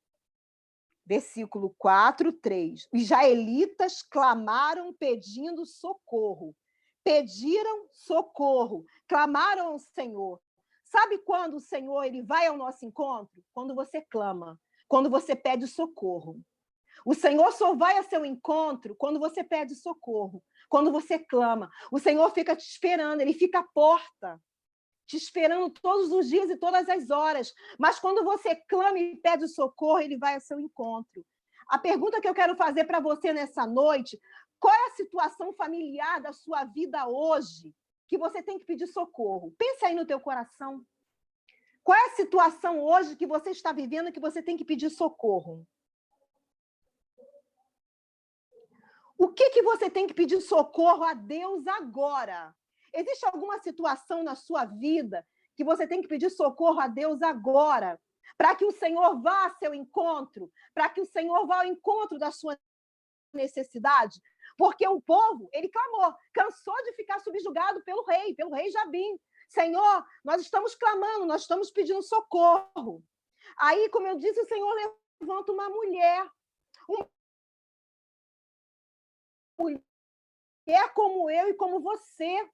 Versículo 4, 3. Os israelitas clamaram pedindo socorro. Pediram socorro. Clamaram ao Senhor. Sabe quando o Senhor ele vai ao nosso encontro? Quando você clama. Quando você pede socorro. O Senhor só vai ao seu encontro quando você pede socorro. Quando você clama. O Senhor fica te esperando. Ele fica à porta. Te esperando todos os dias e todas as horas. Mas quando você clama e pede socorro, ele vai ao seu encontro. A pergunta que eu quero fazer para você nessa noite, qual é a situação familiar da sua vida hoje que você tem que pedir socorro? Pensa aí no teu coração. Qual é a situação hoje que você está vivendo que você tem que pedir socorro? O que você tem que pedir socorro a Deus agora? Existe alguma situação na sua vida que você tem que pedir socorro a Deus agora, para que o Senhor vá ao seu encontro, para que o Senhor vá ao encontro da sua necessidade? Porque o povo, ele clamou, cansou de ficar subjugado pelo rei Jabim. Senhor, nós estamos clamando, nós estamos pedindo socorro. Aí, como eu disse, o Senhor levanta uma mulher como eu e como você.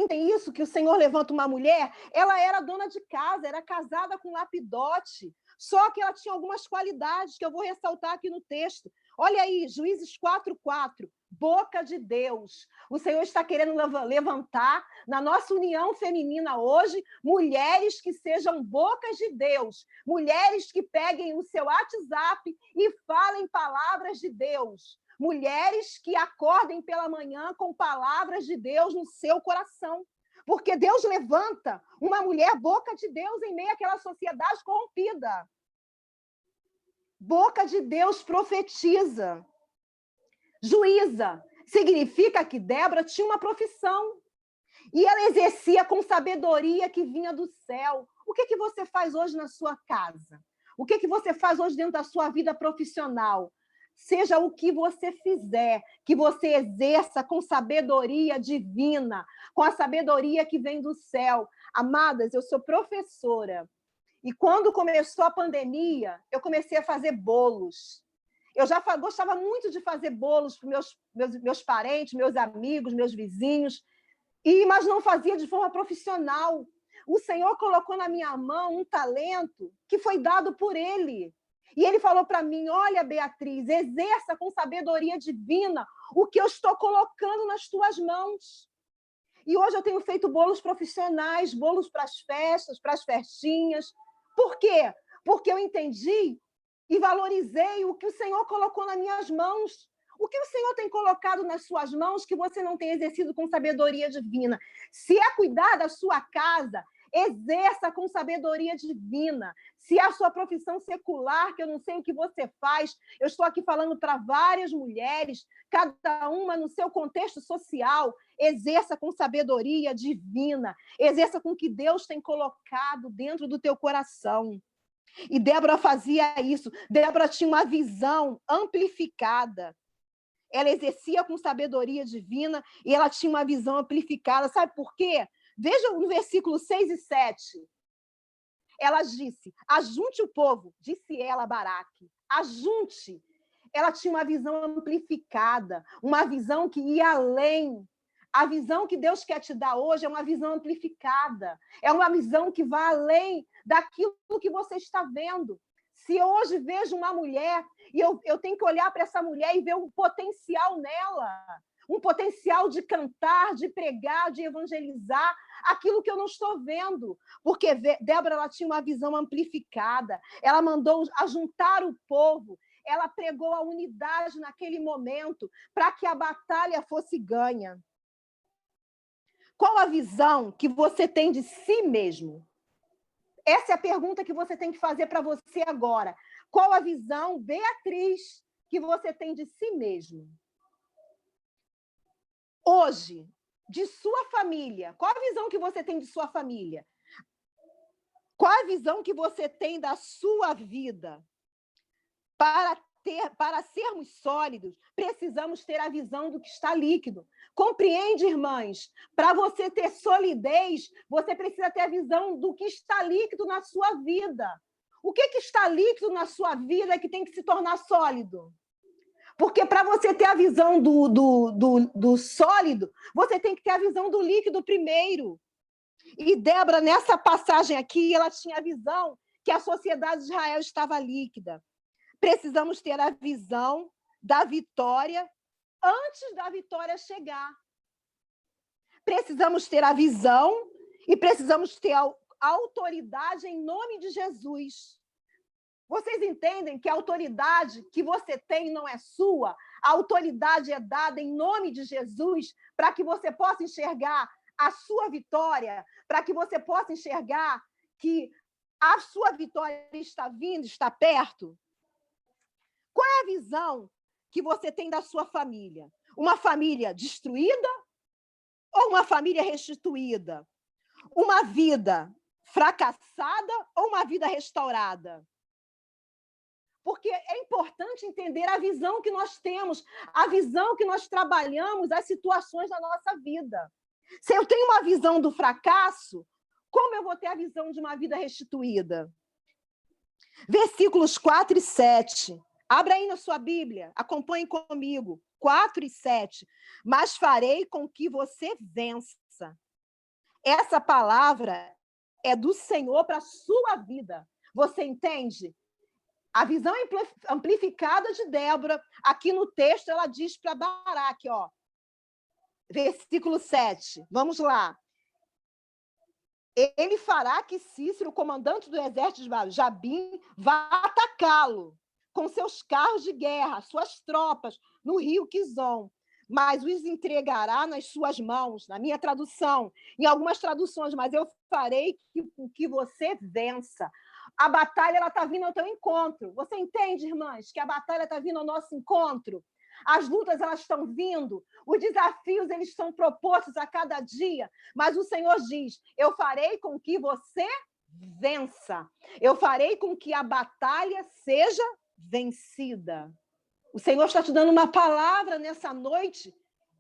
Tem isso que o Senhor levanta uma mulher, ela era dona de casa, era casada com Lapidote, só que ela tinha algumas qualidades que eu vou ressaltar aqui no texto. Olha aí, Juízes 4:4, boca de Deus. O Senhor está querendo levantar na nossa união feminina hoje mulheres que sejam bocas de Deus, mulheres que peguem o seu WhatsApp e falem palavras de Deus. Mulheres que acordem pela manhã com palavras de Deus no seu coração. Porque Deus levanta uma mulher boca de Deus em meio àquela sociedade corrompida. Boca de Deus profetiza. Juíza significa que Débora tinha uma profissão. E ela exercia com sabedoria que vinha do céu. O que você faz hoje na sua casa? O que você faz hoje dentro da sua vida profissional? Seja o que você fizer, que você exerça com sabedoria divina, com a sabedoria que vem do céu. Amadas, eu sou professora. E quando começou a pandemia, eu comecei a fazer bolos. Eu já gostava muito de fazer bolos para meus parentes, meus amigos, meus vizinhos, mas não fazia de forma profissional. O Senhor colocou na minha mão um talento que foi dado por Ele. E ele falou para mim, olha, Beatriz, exerça com sabedoria divina o que eu estou colocando nas tuas mãos. E hoje eu tenho feito bolos profissionais, bolos para as festas, para as festinhas. Por quê? Porque eu entendi e valorizei o que o Senhor colocou nas minhas mãos. O que o Senhor tem colocado nas suas mãos que você não tem exercido com sabedoria divina? Se é cuidar da sua casa, exerça com sabedoria divina. Se é a sua profissão secular, que eu não sei o que você faz, eu estou aqui falando para várias mulheres, cada uma no seu contexto social, exerça com sabedoria divina, exerça com o que Deus tem colocado dentro do teu coração. E Débora fazia isso. Débora tinha uma visão amplificada. Ela exercia com sabedoria divina e ela tinha uma visão amplificada. Sabe por quê? Veja no versículo 6 e 7. Ela disse, ajunte o povo, disse ela a Baraque, ajunte. Ela tinha uma visão amplificada, uma visão que ia além. A visão que Deus quer te dar hoje é uma visão amplificada, é uma visão que vai além daquilo que você está vendo. Se eu hoje vejo uma mulher e eu tenho que olhar para essa mulher e ver um potencial nela, um potencial de cantar, de pregar, de evangelizar, aquilo que eu não estou vendo. Porque Débora ela tinha uma visão amplificada, ela mandou ajuntar o povo, ela pregou a unidade naquele momento para que a batalha fosse ganha. Qual a visão que você tem de si mesmo? Essa é a pergunta que você tem que fazer para você agora. Qual a visão, Beatriz, que você tem de si mesmo? Hoje, de sua família, qual a visão que você tem de sua família? Qual a visão que você tem da sua vida? Para sermos sólidos, precisamos ter a visão do que está líquido. Compreende, irmãs? Para você ter solidez, você precisa ter a visão do que está líquido na sua vida. O que está líquido na sua vida é que tem que se tornar sólido? Porque para você ter a visão do sólido, você tem que ter a visão do líquido primeiro. E Débora, nessa passagem aqui, ela tinha a visão que a sociedade de Israel estava líquida. Precisamos ter a visão da vitória antes da vitória chegar. Precisamos ter a visão e precisamos ter a autoridade em nome de Jesus. Vocês entendem que a autoridade que você tem não é sua? A autoridade é dada em nome de Jesus para que você possa enxergar a sua vitória, para que você possa enxergar que a sua vitória está vindo, está perto. Qual é a visão que você tem da sua família? Uma família destruída ou uma família restituída? Uma vida fracassada ou uma vida restaurada? Porque é importante entender a visão que nós temos, a visão que nós trabalhamos, as situações da nossa vida. Se eu tenho uma visão do fracasso, como eu vou ter a visão de uma vida restituída? Versículos 4 e 7. Abra aí na sua Bíblia, acompanhe comigo. 4 e 7. Mas farei com que você vença. Essa palavra é do Senhor para a sua vida. Você entende? A visão amplificada de Débora, aqui no texto, ela diz para Baraque, ó, versículo 7. Vamos lá. Ele fará que Cícero, comandante do exército de Jabim, vá atacá-lo com seus carros de guerra, suas tropas, no rio Quizon, mas os entregará nas suas mãos, na minha tradução, em algumas traduções, mas eu farei que você vença. A batalha está vindo ao teu encontro. Você entende, irmãs, que a batalha está vindo ao nosso encontro? As lutas, elas estão vindo, os desafios, eles são propostos a cada dia, mas o Senhor diz, eu farei com que você vença. Eu farei com que a batalha seja vencida. O Senhor está te dando uma palavra nessa noite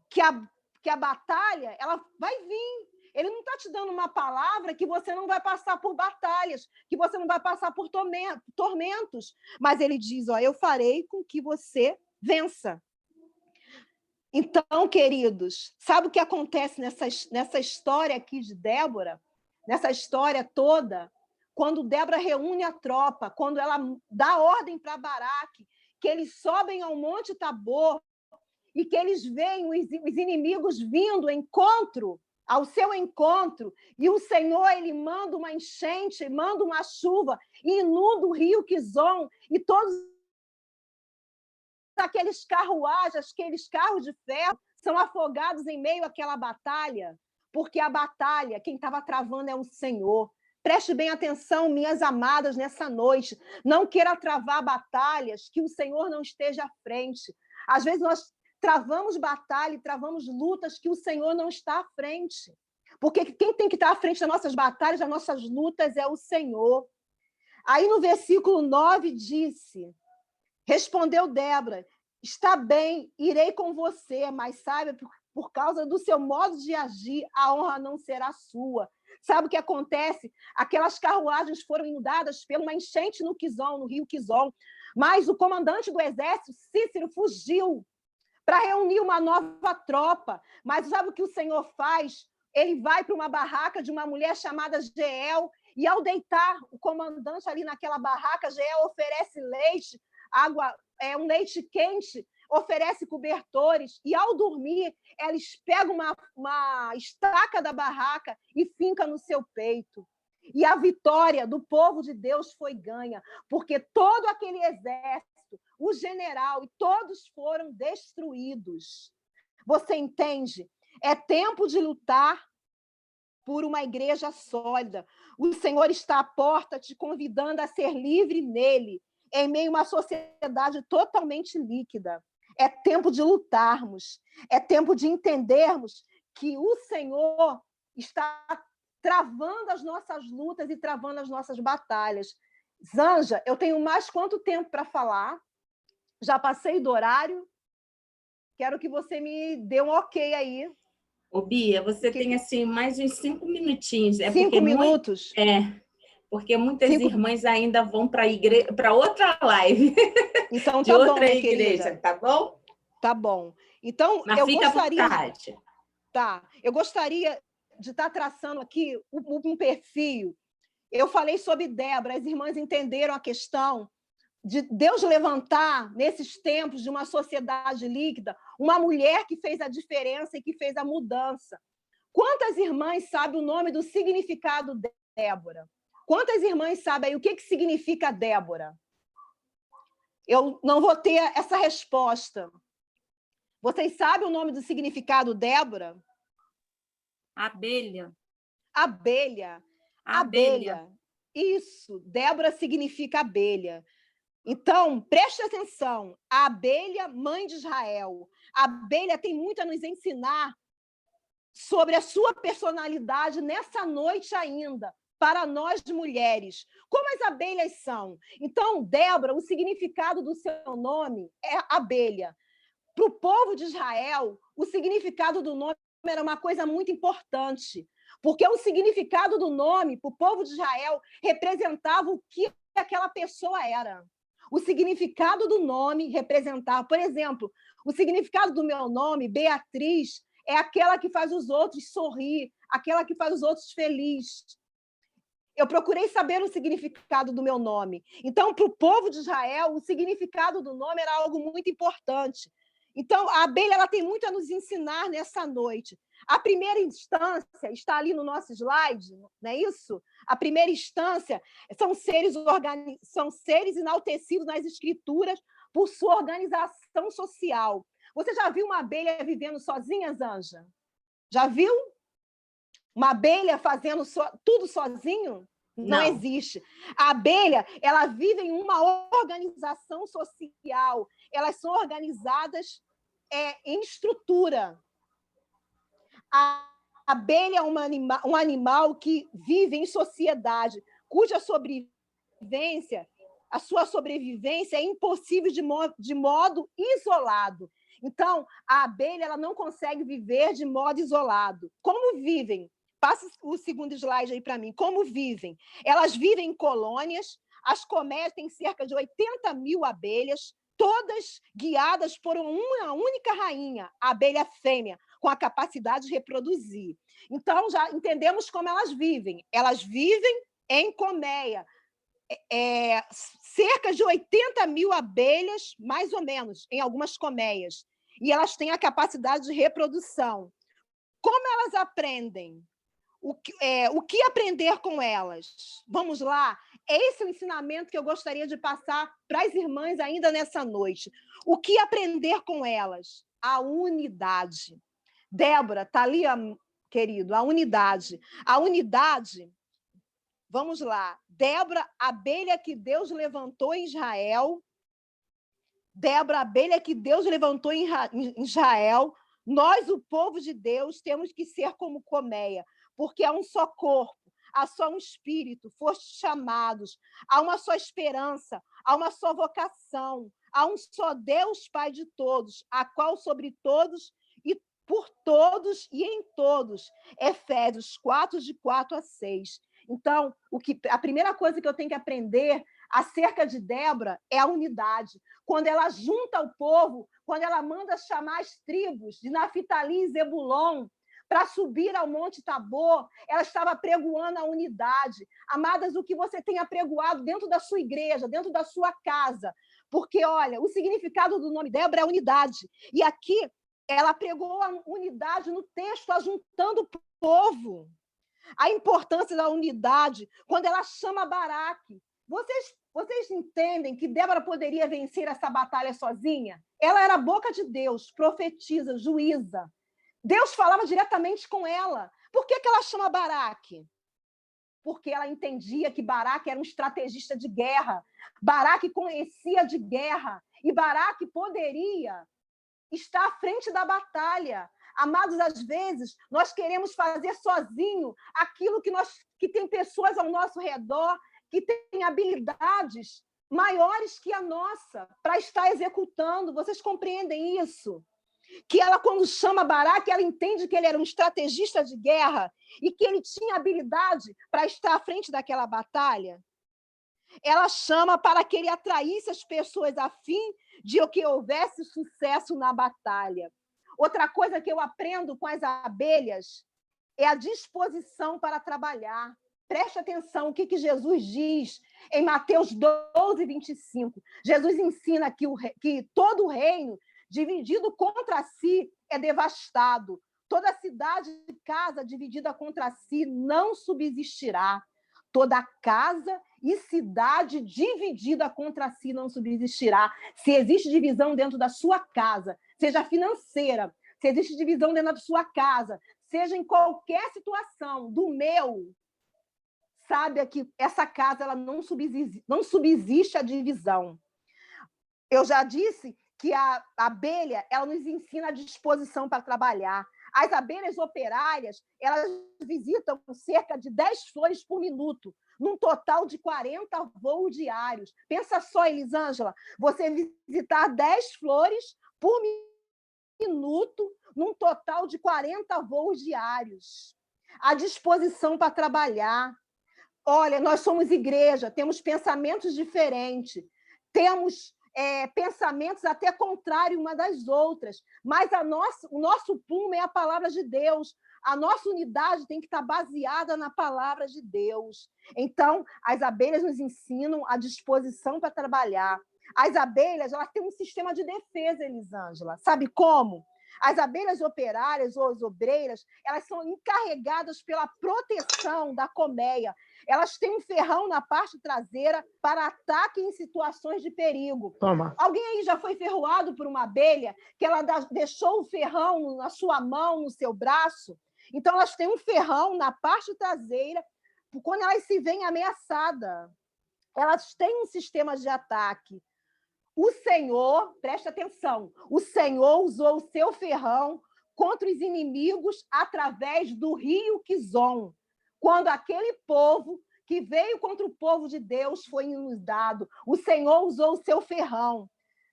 que a batalha, ela vai vir. Ele não está te dando uma palavra que você não vai passar por batalhas, que você não vai passar por tormentos, mas ele diz, ó, eu farei com que você vença. Então, queridos, sabe o que acontece nessa história aqui de Débora? Nessa história toda, quando Débora reúne a tropa, quando ela dá ordem para Baraque, que eles sobem ao Monte Tabor e que eles veem os inimigos vindo ao seu encontro, e o Senhor, ele manda uma enchente, manda uma chuva, e inunda o rio Quizon, e todos aqueles carruagens, aqueles carros de ferro, são afogados em meio àquela batalha, porque a batalha, quem estava travando é o Senhor. Preste bem atenção, minhas amadas, nessa noite. Não queira travar batalhas que o Senhor não esteja à frente. Às vezes nós travamos batalha e travamos lutas que o Senhor não está à frente. Porque quem tem que estar à frente das nossas batalhas, das nossas lutas, é o Senhor. Aí no versículo 9 disse, respondeu Débora, está bem, irei com você, mas saiba, por causa do seu modo de agir, a honra não será sua. Sabe o que acontece? Aquelas carruagens foram inundadas por uma enchente no Quizon, no rio Quizon, mas o comandante do exército, Cícero, fugiu para reunir uma nova tropa. Mas sabe o que o Senhor faz? Ele vai para uma barraca de uma mulher chamada Jeel, e ao deitar o comandante ali naquela barraca, Jeel oferece leite, água, um leite quente, oferece cobertores, e ao dormir, eles pegam uma estaca da barraca e finca no seu peito. E a vitória do povo de Deus foi ganha, porque todo aquele exército, o general, e todos foram destruídos. Você entende? É tempo de lutar por uma igreja sólida. O Senhor está à porta te convidando a ser livre nele, em meio a uma sociedade totalmente líquida. É tempo de lutarmos, é tempo de entendermos que o Senhor está travando as nossas lutas e travando as nossas batalhas. Zanja, eu tenho mais quanto tempo para falar? Já passei do horário? Quero que você me dê um ok aí. Ô, Bia, você tem assim mais uns 5 minutinhos. 5 minutos? Porque muitas irmãs ainda vão para outra live. Então, de tá outra bom, minha igreja, querida. Tá bom? Tá bom. Então, mas fica à vontade. Tá. Eu gostaria de estar traçando aqui um perfil. Eu falei sobre Débora, as irmãs entenderam a questão de Deus levantar, nesses tempos de uma sociedade líquida, uma mulher que fez a diferença e que fez a mudança. Quantas irmãs sabem o nome do significado de Débora? Quantas irmãs sabem aí o que significa Débora? Eu não vou ter essa resposta. Vocês sabem o nome do significado Débora? Abelha. Abelha. Abelha. Isso, Débora significa abelha. Então, preste atenção, a abelha, mãe de Israel. A abelha tem muito a nos ensinar sobre a sua personalidade nessa noite ainda, para nós mulheres. Como as abelhas são? Então, Débora, o significado do seu nome é abelha. Para o povo de Israel, o significado do nome era uma coisa muito importante, porque o significado do nome para o povo de Israel representava o que aquela pessoa era. O significado do nome representava, por exemplo, o significado do meu nome, Beatriz, é aquela que faz os outros sorrir, aquela que faz os outros felizes. Eu procurei saber o significado do meu nome. Então, para o povo de Israel, o significado do nome era algo muito importante. Então, a abelha ela tem muito a nos ensinar nessa noite. A primeira instância está ali no nosso slide, não é isso? A primeira instância são seres enaltecidos nas escrituras por sua organização social. Você já viu uma abelha vivendo sozinha, Zanja? Já viu? Uma abelha fazendo tudo sozinho? Não existe. A abelha, ela vive em uma organização social. Elas são organizadas em estrutura. A abelha é um animal que vive em sociedade, cuja a sua sobrevivência é impossível de modo isolado. Então, a abelha ela não consegue viver de modo isolado. Como vivem? Passa o segundo slide aí para mim. Como vivem? Elas vivem em colônias, as colmeias têm cerca de 80 mil abelhas, todas guiadas por uma única rainha, a abelha fêmea, com a capacidade de reproduzir. Então, já entendemos como elas vivem. Elas vivem em colmeia. Cerca de 80 mil abelhas, mais ou menos, em algumas colmeias. E elas têm a capacidade de reprodução. Como elas aprendem? O que aprender com elas? Vamos lá? Esse é o ensinamento que eu gostaria de passar para as irmãs ainda nessa noite. O que aprender com elas? A unidade. Débora, está ali, querido, a unidade. A unidade, vamos lá. Débora, abelha que Deus levantou em Israel. Débora, abelha que Deus levantou em Israel. Nós, o povo de Deus, temos que ser como colmeia, porque há um só corpo, há só um espírito, fostes chamados, há uma só esperança, há uma só vocação, há um só Deus, Pai de todos, a qual sobre todos e por todos e em todos. Efésios 4, de 4 a 6. Então, a primeira coisa que eu tenho que aprender acerca de Débora é a unidade. Quando ela junta o povo, quando ela manda chamar as tribos de Naftali e Zebulon para subir ao Monte Tabor, ela estava pregoando a unidade. Amadas, o que você tem apregoado dentro da sua igreja, dentro da sua casa, porque, olha, o significado do nome Débora é unidade. E aqui, ela pregou a unidade no texto, ajuntando o povo. A importância da unidade, quando ela chama Baraque. Vocês entendem que Débora poderia vencer essa batalha sozinha? Ela era a boca de Deus, profetisa, juíza. Deus falava diretamente com ela. Por que ela chama Baraque? Porque ela entendia que Baraque era um estrategista de guerra. Baraque conhecia de guerra. E Baraque poderia estar à frente da batalha. Amados, às vezes, nós queremos fazer sozinho aquilo que tem pessoas ao nosso redor que têm habilidades maiores que a nossa para estar executando. Vocês compreendem isso? Que ela, quando chama Baraque, ela entende que ele era um estrategista de guerra e que ele tinha habilidade para estar à frente daquela batalha. Ela chama para que ele atraísse as pessoas a fim de que houvesse sucesso na batalha. Outra coisa que eu aprendo com as abelhas é a disposição para trabalhar. Preste atenção o que Jesus diz em Mateus 12, 25. Jesus ensina que todo reino dividido contra si é devastado. Toda cidade e casa dividida contra si não subsistirá. Toda casa e cidade dividida contra si não subsistirá. Se existe divisão dentro da sua casa, seja financeira, se existe divisão dentro da sua casa, seja em qualquer situação, do meu, saiba que essa casa ela não subsiste a divisão. Eu já disse que a abelha ela nos ensina a disposição para trabalhar. As abelhas operárias, elas visitam cerca de 10 flores por minuto, num total de 40 voos diários. Pensa só, Elisângela, você visitar 10 flores por minuto, num total de 40 voos diários. A disposição para trabalhar. Olha, nós somos igreja, temos pensamentos diferentes, temos pensamentos até contrários uma das outras, mas o nosso prumo é a palavra de Deus. A nossa unidade tem que estar baseada na palavra de Deus. Então, as abelhas nos ensinam a disposição para trabalhar. As abelhas, elas têm um sistema de defesa, Elisângela. Sabe como? As abelhas operárias ou as obreiras, elas são encarregadas pela proteção da colmeia. Elas têm um ferrão na parte traseira para ataque em situações de perigo. Toma. Alguém aí já foi ferroado por uma abelha que ela deixou o ferrão na sua mão, no seu braço? Então, elas têm um ferrão na parte traseira quando elas se veem ameaçadas. Elas têm um sistema de ataque. O Senhor, presta atenção, o Senhor usou o seu ferrão contra os inimigos através do rio Quizon, quando aquele povo que veio contra o povo de Deus foi inundado. O Senhor usou o seu ferrão,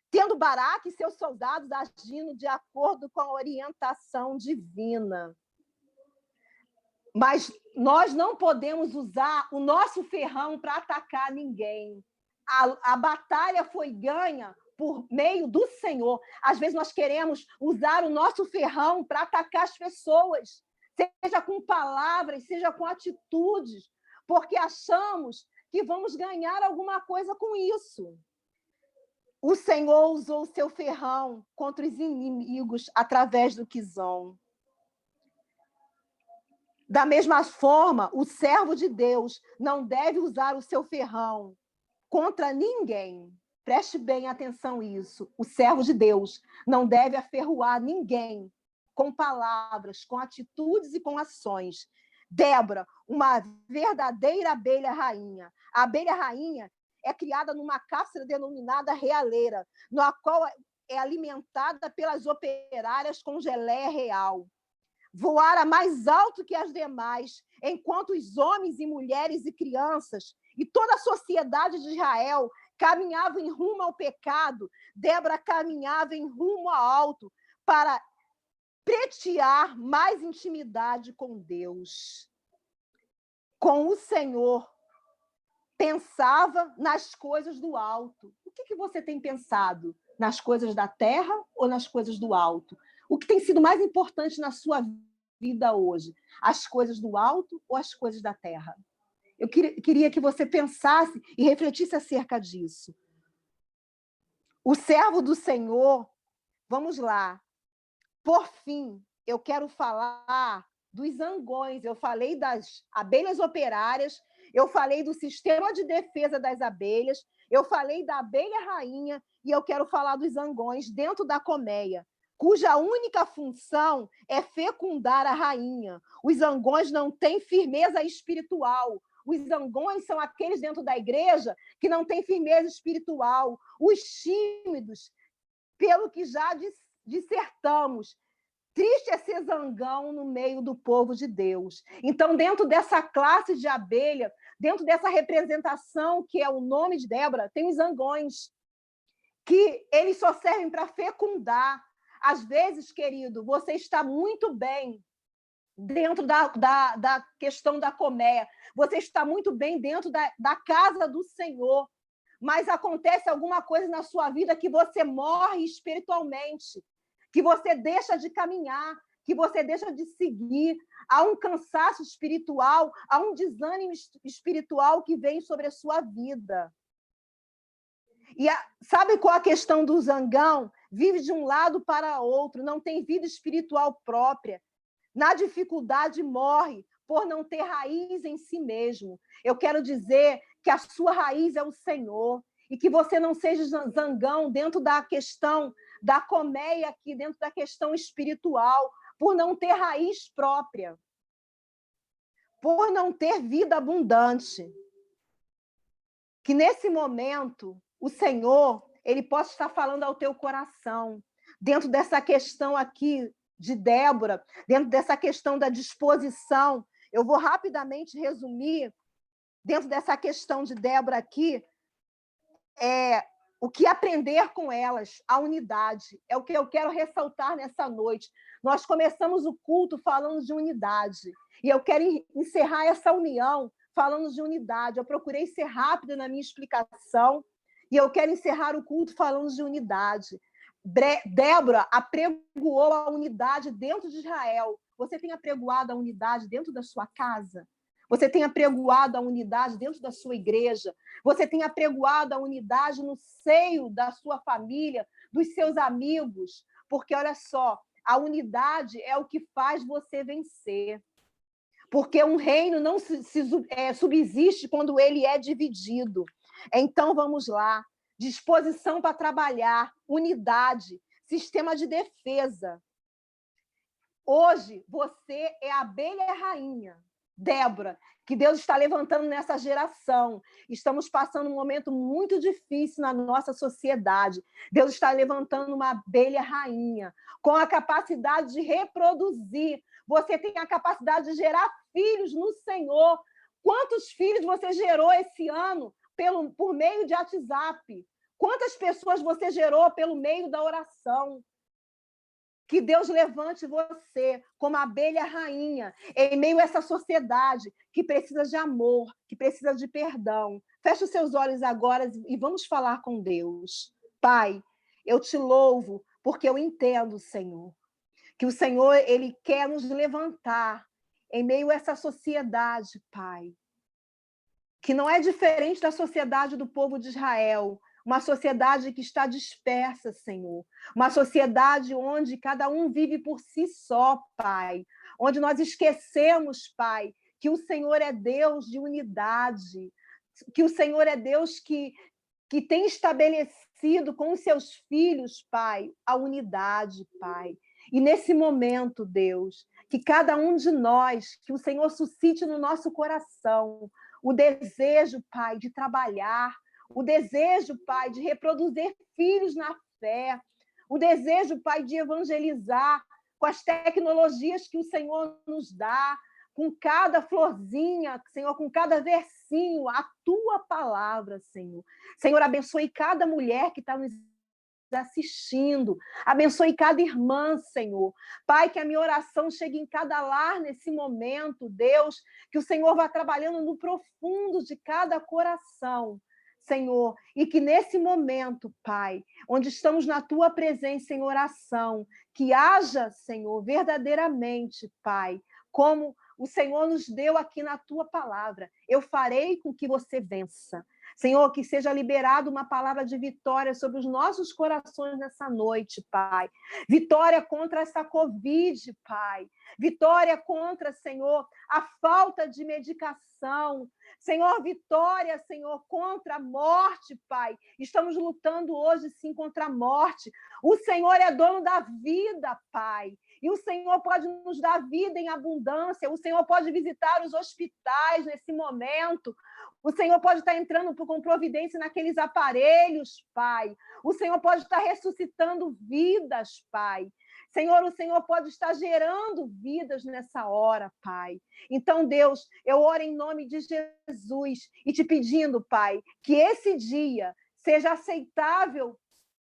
tendo Baraque e seus soldados agindo de acordo com a orientação divina. Mas nós não podemos usar o nosso ferrão para atacar ninguém. A batalha foi ganha por meio do Senhor. Às vezes nós queremos usar o nosso ferrão para atacar as pessoas, seja com palavras, seja com atitudes, porque achamos que vamos ganhar alguma coisa com isso. O Senhor usou o seu ferrão contra os inimigos através do Quizon. Da mesma forma, o servo de Deus não deve usar o seu ferrão contra ninguém. Preste bem atenção nisso. O servo de Deus não deve aferroar ninguém com palavras, com atitudes e com ações. Débora, uma verdadeira abelha rainha. A abelha rainha é criada numa cápsula denominada realeira, na qual é alimentada pelas operárias com geleia real. Voara mais alto que as demais, enquanto os homens e mulheres e crianças e toda a sociedade de Israel caminhavam em rumo ao pecado, Débora caminhava em rumo ao alto para pleitear mais intimidade com Deus. Com o Senhor, pensava nas coisas do alto. O que você tem pensado? Nas coisas da terra ou nas coisas do alto? O que tem sido mais importante na sua vida hoje? As coisas do alto ou as coisas da terra? Eu queria que você pensasse e refletisse acerca disso. O servo do Senhor, vamos lá. Por fim, eu quero falar dos zangões. Eu falei das abelhas operárias, eu falei do sistema de defesa das abelhas, eu falei da abelha rainha e eu quero falar dos zangões dentro da colmeia, cuja única função é fecundar a rainha. Os zangões não têm firmeza espiritual. Os zangões são aqueles dentro da igreja que não têm firmeza espiritual. Os tímidos, pelo que já dissertamos, triste é ser zangão no meio do povo de Deus. Então, dentro dessa classe de abelha, dentro dessa representação que é o nome de Débora, tem os zangões, que eles só servem para fecundar. Às vezes, querido, você está muito bem dentro da questão da colmeia, você está muito bem dentro da casa do Senhor, mas acontece alguma coisa na sua vida que você morre espiritualmente, que você deixa de caminhar, que você deixa de seguir, há um cansaço espiritual, há um desânimo espiritual que vem sobre a sua vida. E sabe qual a questão do zangão? Vive de um lado para outro, não tem vida espiritual própria. Na dificuldade morre por não ter raiz em si mesmo. Eu quero dizer que a sua raiz é o Senhor e que você não seja zangão dentro da questão da colmeia aqui, dentro da questão espiritual, por não ter raiz própria, por não ter vida abundante. Que nesse momento o Senhor, ele possa estar falando ao teu coração, dentro dessa questão aqui de Débora, dentro dessa questão da disposição. Eu vou rapidamente resumir, dentro dessa questão de Débora aqui, o que aprender com elas, a unidade, é o que eu quero ressaltar nessa noite. Nós começamos o culto falando de unidade, e eu quero encerrar essa união falando de unidade. Eu procurei ser rápida na minha explicação e eu quero encerrar o culto falando de unidade. Débora apregoou a unidade dentro de Israel. Você tem apregoado a unidade dentro da sua casa? Você tem apregoado a unidade dentro da sua igreja? Você tem apregoado a unidade no seio da sua família, dos seus amigos? Porque, olha só, a unidade é o que faz você vencer. Porque um reino não subsiste quando ele é dividido. Então, vamos lá. Disposição para trabalhar, unidade, sistema de defesa. Hoje, você é a abelha rainha, Débora, que Deus está levantando nessa geração. Estamos passando um momento muito difícil na nossa sociedade. Deus está levantando uma abelha rainha, com a capacidade de reproduzir. Você tem a capacidade de gerar filhos no Senhor. Quantos filhos você gerou esse ano por meio de WhatsApp? Quantas pessoas você gerou pelo meio da oração? Que Deus levante você como abelha rainha em meio a essa sociedade que precisa de amor, que precisa de perdão. Feche os seus olhos agora e vamos falar com Deus. Pai, eu te louvo porque eu entendo, Senhor, que o Senhor, ele quer nos levantar em meio a essa sociedade, Pai, que não é diferente da sociedade do povo de Israel, uma sociedade que está dispersa, Senhor. Uma sociedade onde cada um vive por si só, Pai. Onde nós esquecemos, Pai, que o Senhor é Deus de unidade, que o Senhor é Deus que tem estabelecido com os seus filhos, Pai, a unidade, Pai. E nesse momento, Deus, que cada um de nós, que o Senhor suscite no nosso coração o desejo, Pai, de trabalhar, o desejo, Pai, de reproduzir filhos na fé, o desejo, Pai, de evangelizar com as tecnologias que o Senhor nos dá, com cada florzinha, Senhor, com cada versinho, a Tua palavra, Senhor. Senhor, abençoe cada mulher que está nos assistindo, abençoe cada irmã, Senhor. Pai, que a minha oração chegue em cada lar nesse momento, Deus, que o Senhor vá trabalhando no profundo de cada coração, Senhor, e que nesse momento, Pai, onde estamos na Tua presença em oração, que haja, Senhor, verdadeiramente, Pai, como o Senhor nos deu aqui na Tua palavra. Eu farei com que você vença. Senhor, que seja liberada uma palavra de vitória sobre os nossos corações nessa noite, Pai. Vitória contra essa Covid, Pai. Vitória contra, Senhor, a falta de medicação. Senhor, vitória, Senhor, contra a morte, Pai. Estamos lutando hoje, sim, contra a morte. O Senhor é dono da vida, Pai. E o Senhor pode nos dar vida em abundância. O Senhor pode visitar os hospitais nesse momento. O Senhor pode estar entrando com providência naqueles aparelhos, Pai. O Senhor pode estar ressuscitando vidas, Pai. Senhor, o Senhor pode estar gerando vidas nessa hora, Pai. Então, Deus, eu oro em nome de Jesus e te pedindo, Pai, que esse dia seja aceitável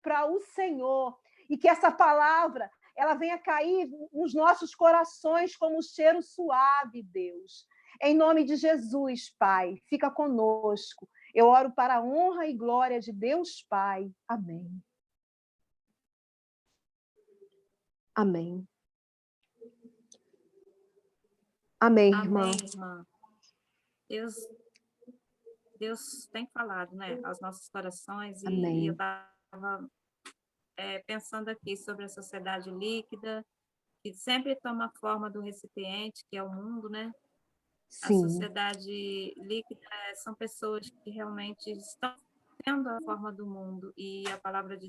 para o Senhor e que essa palavra ela venha cair nos nossos corações como um cheiro suave, Deus. Em nome de Jesus, Pai, fica conosco. Eu oro para a honra e glória de Deus, Pai. Amém. Amém. Amém, irmã. Amém, irmã. Deus tem falado, né, aos nossos corações, e eu estava pensando aqui sobre a sociedade líquida, que sempre toma a forma do recipiente, que é o mundo, né? Sim. A sociedade líquida são pessoas que realmente estão tendo a forma do mundo, e a palavra de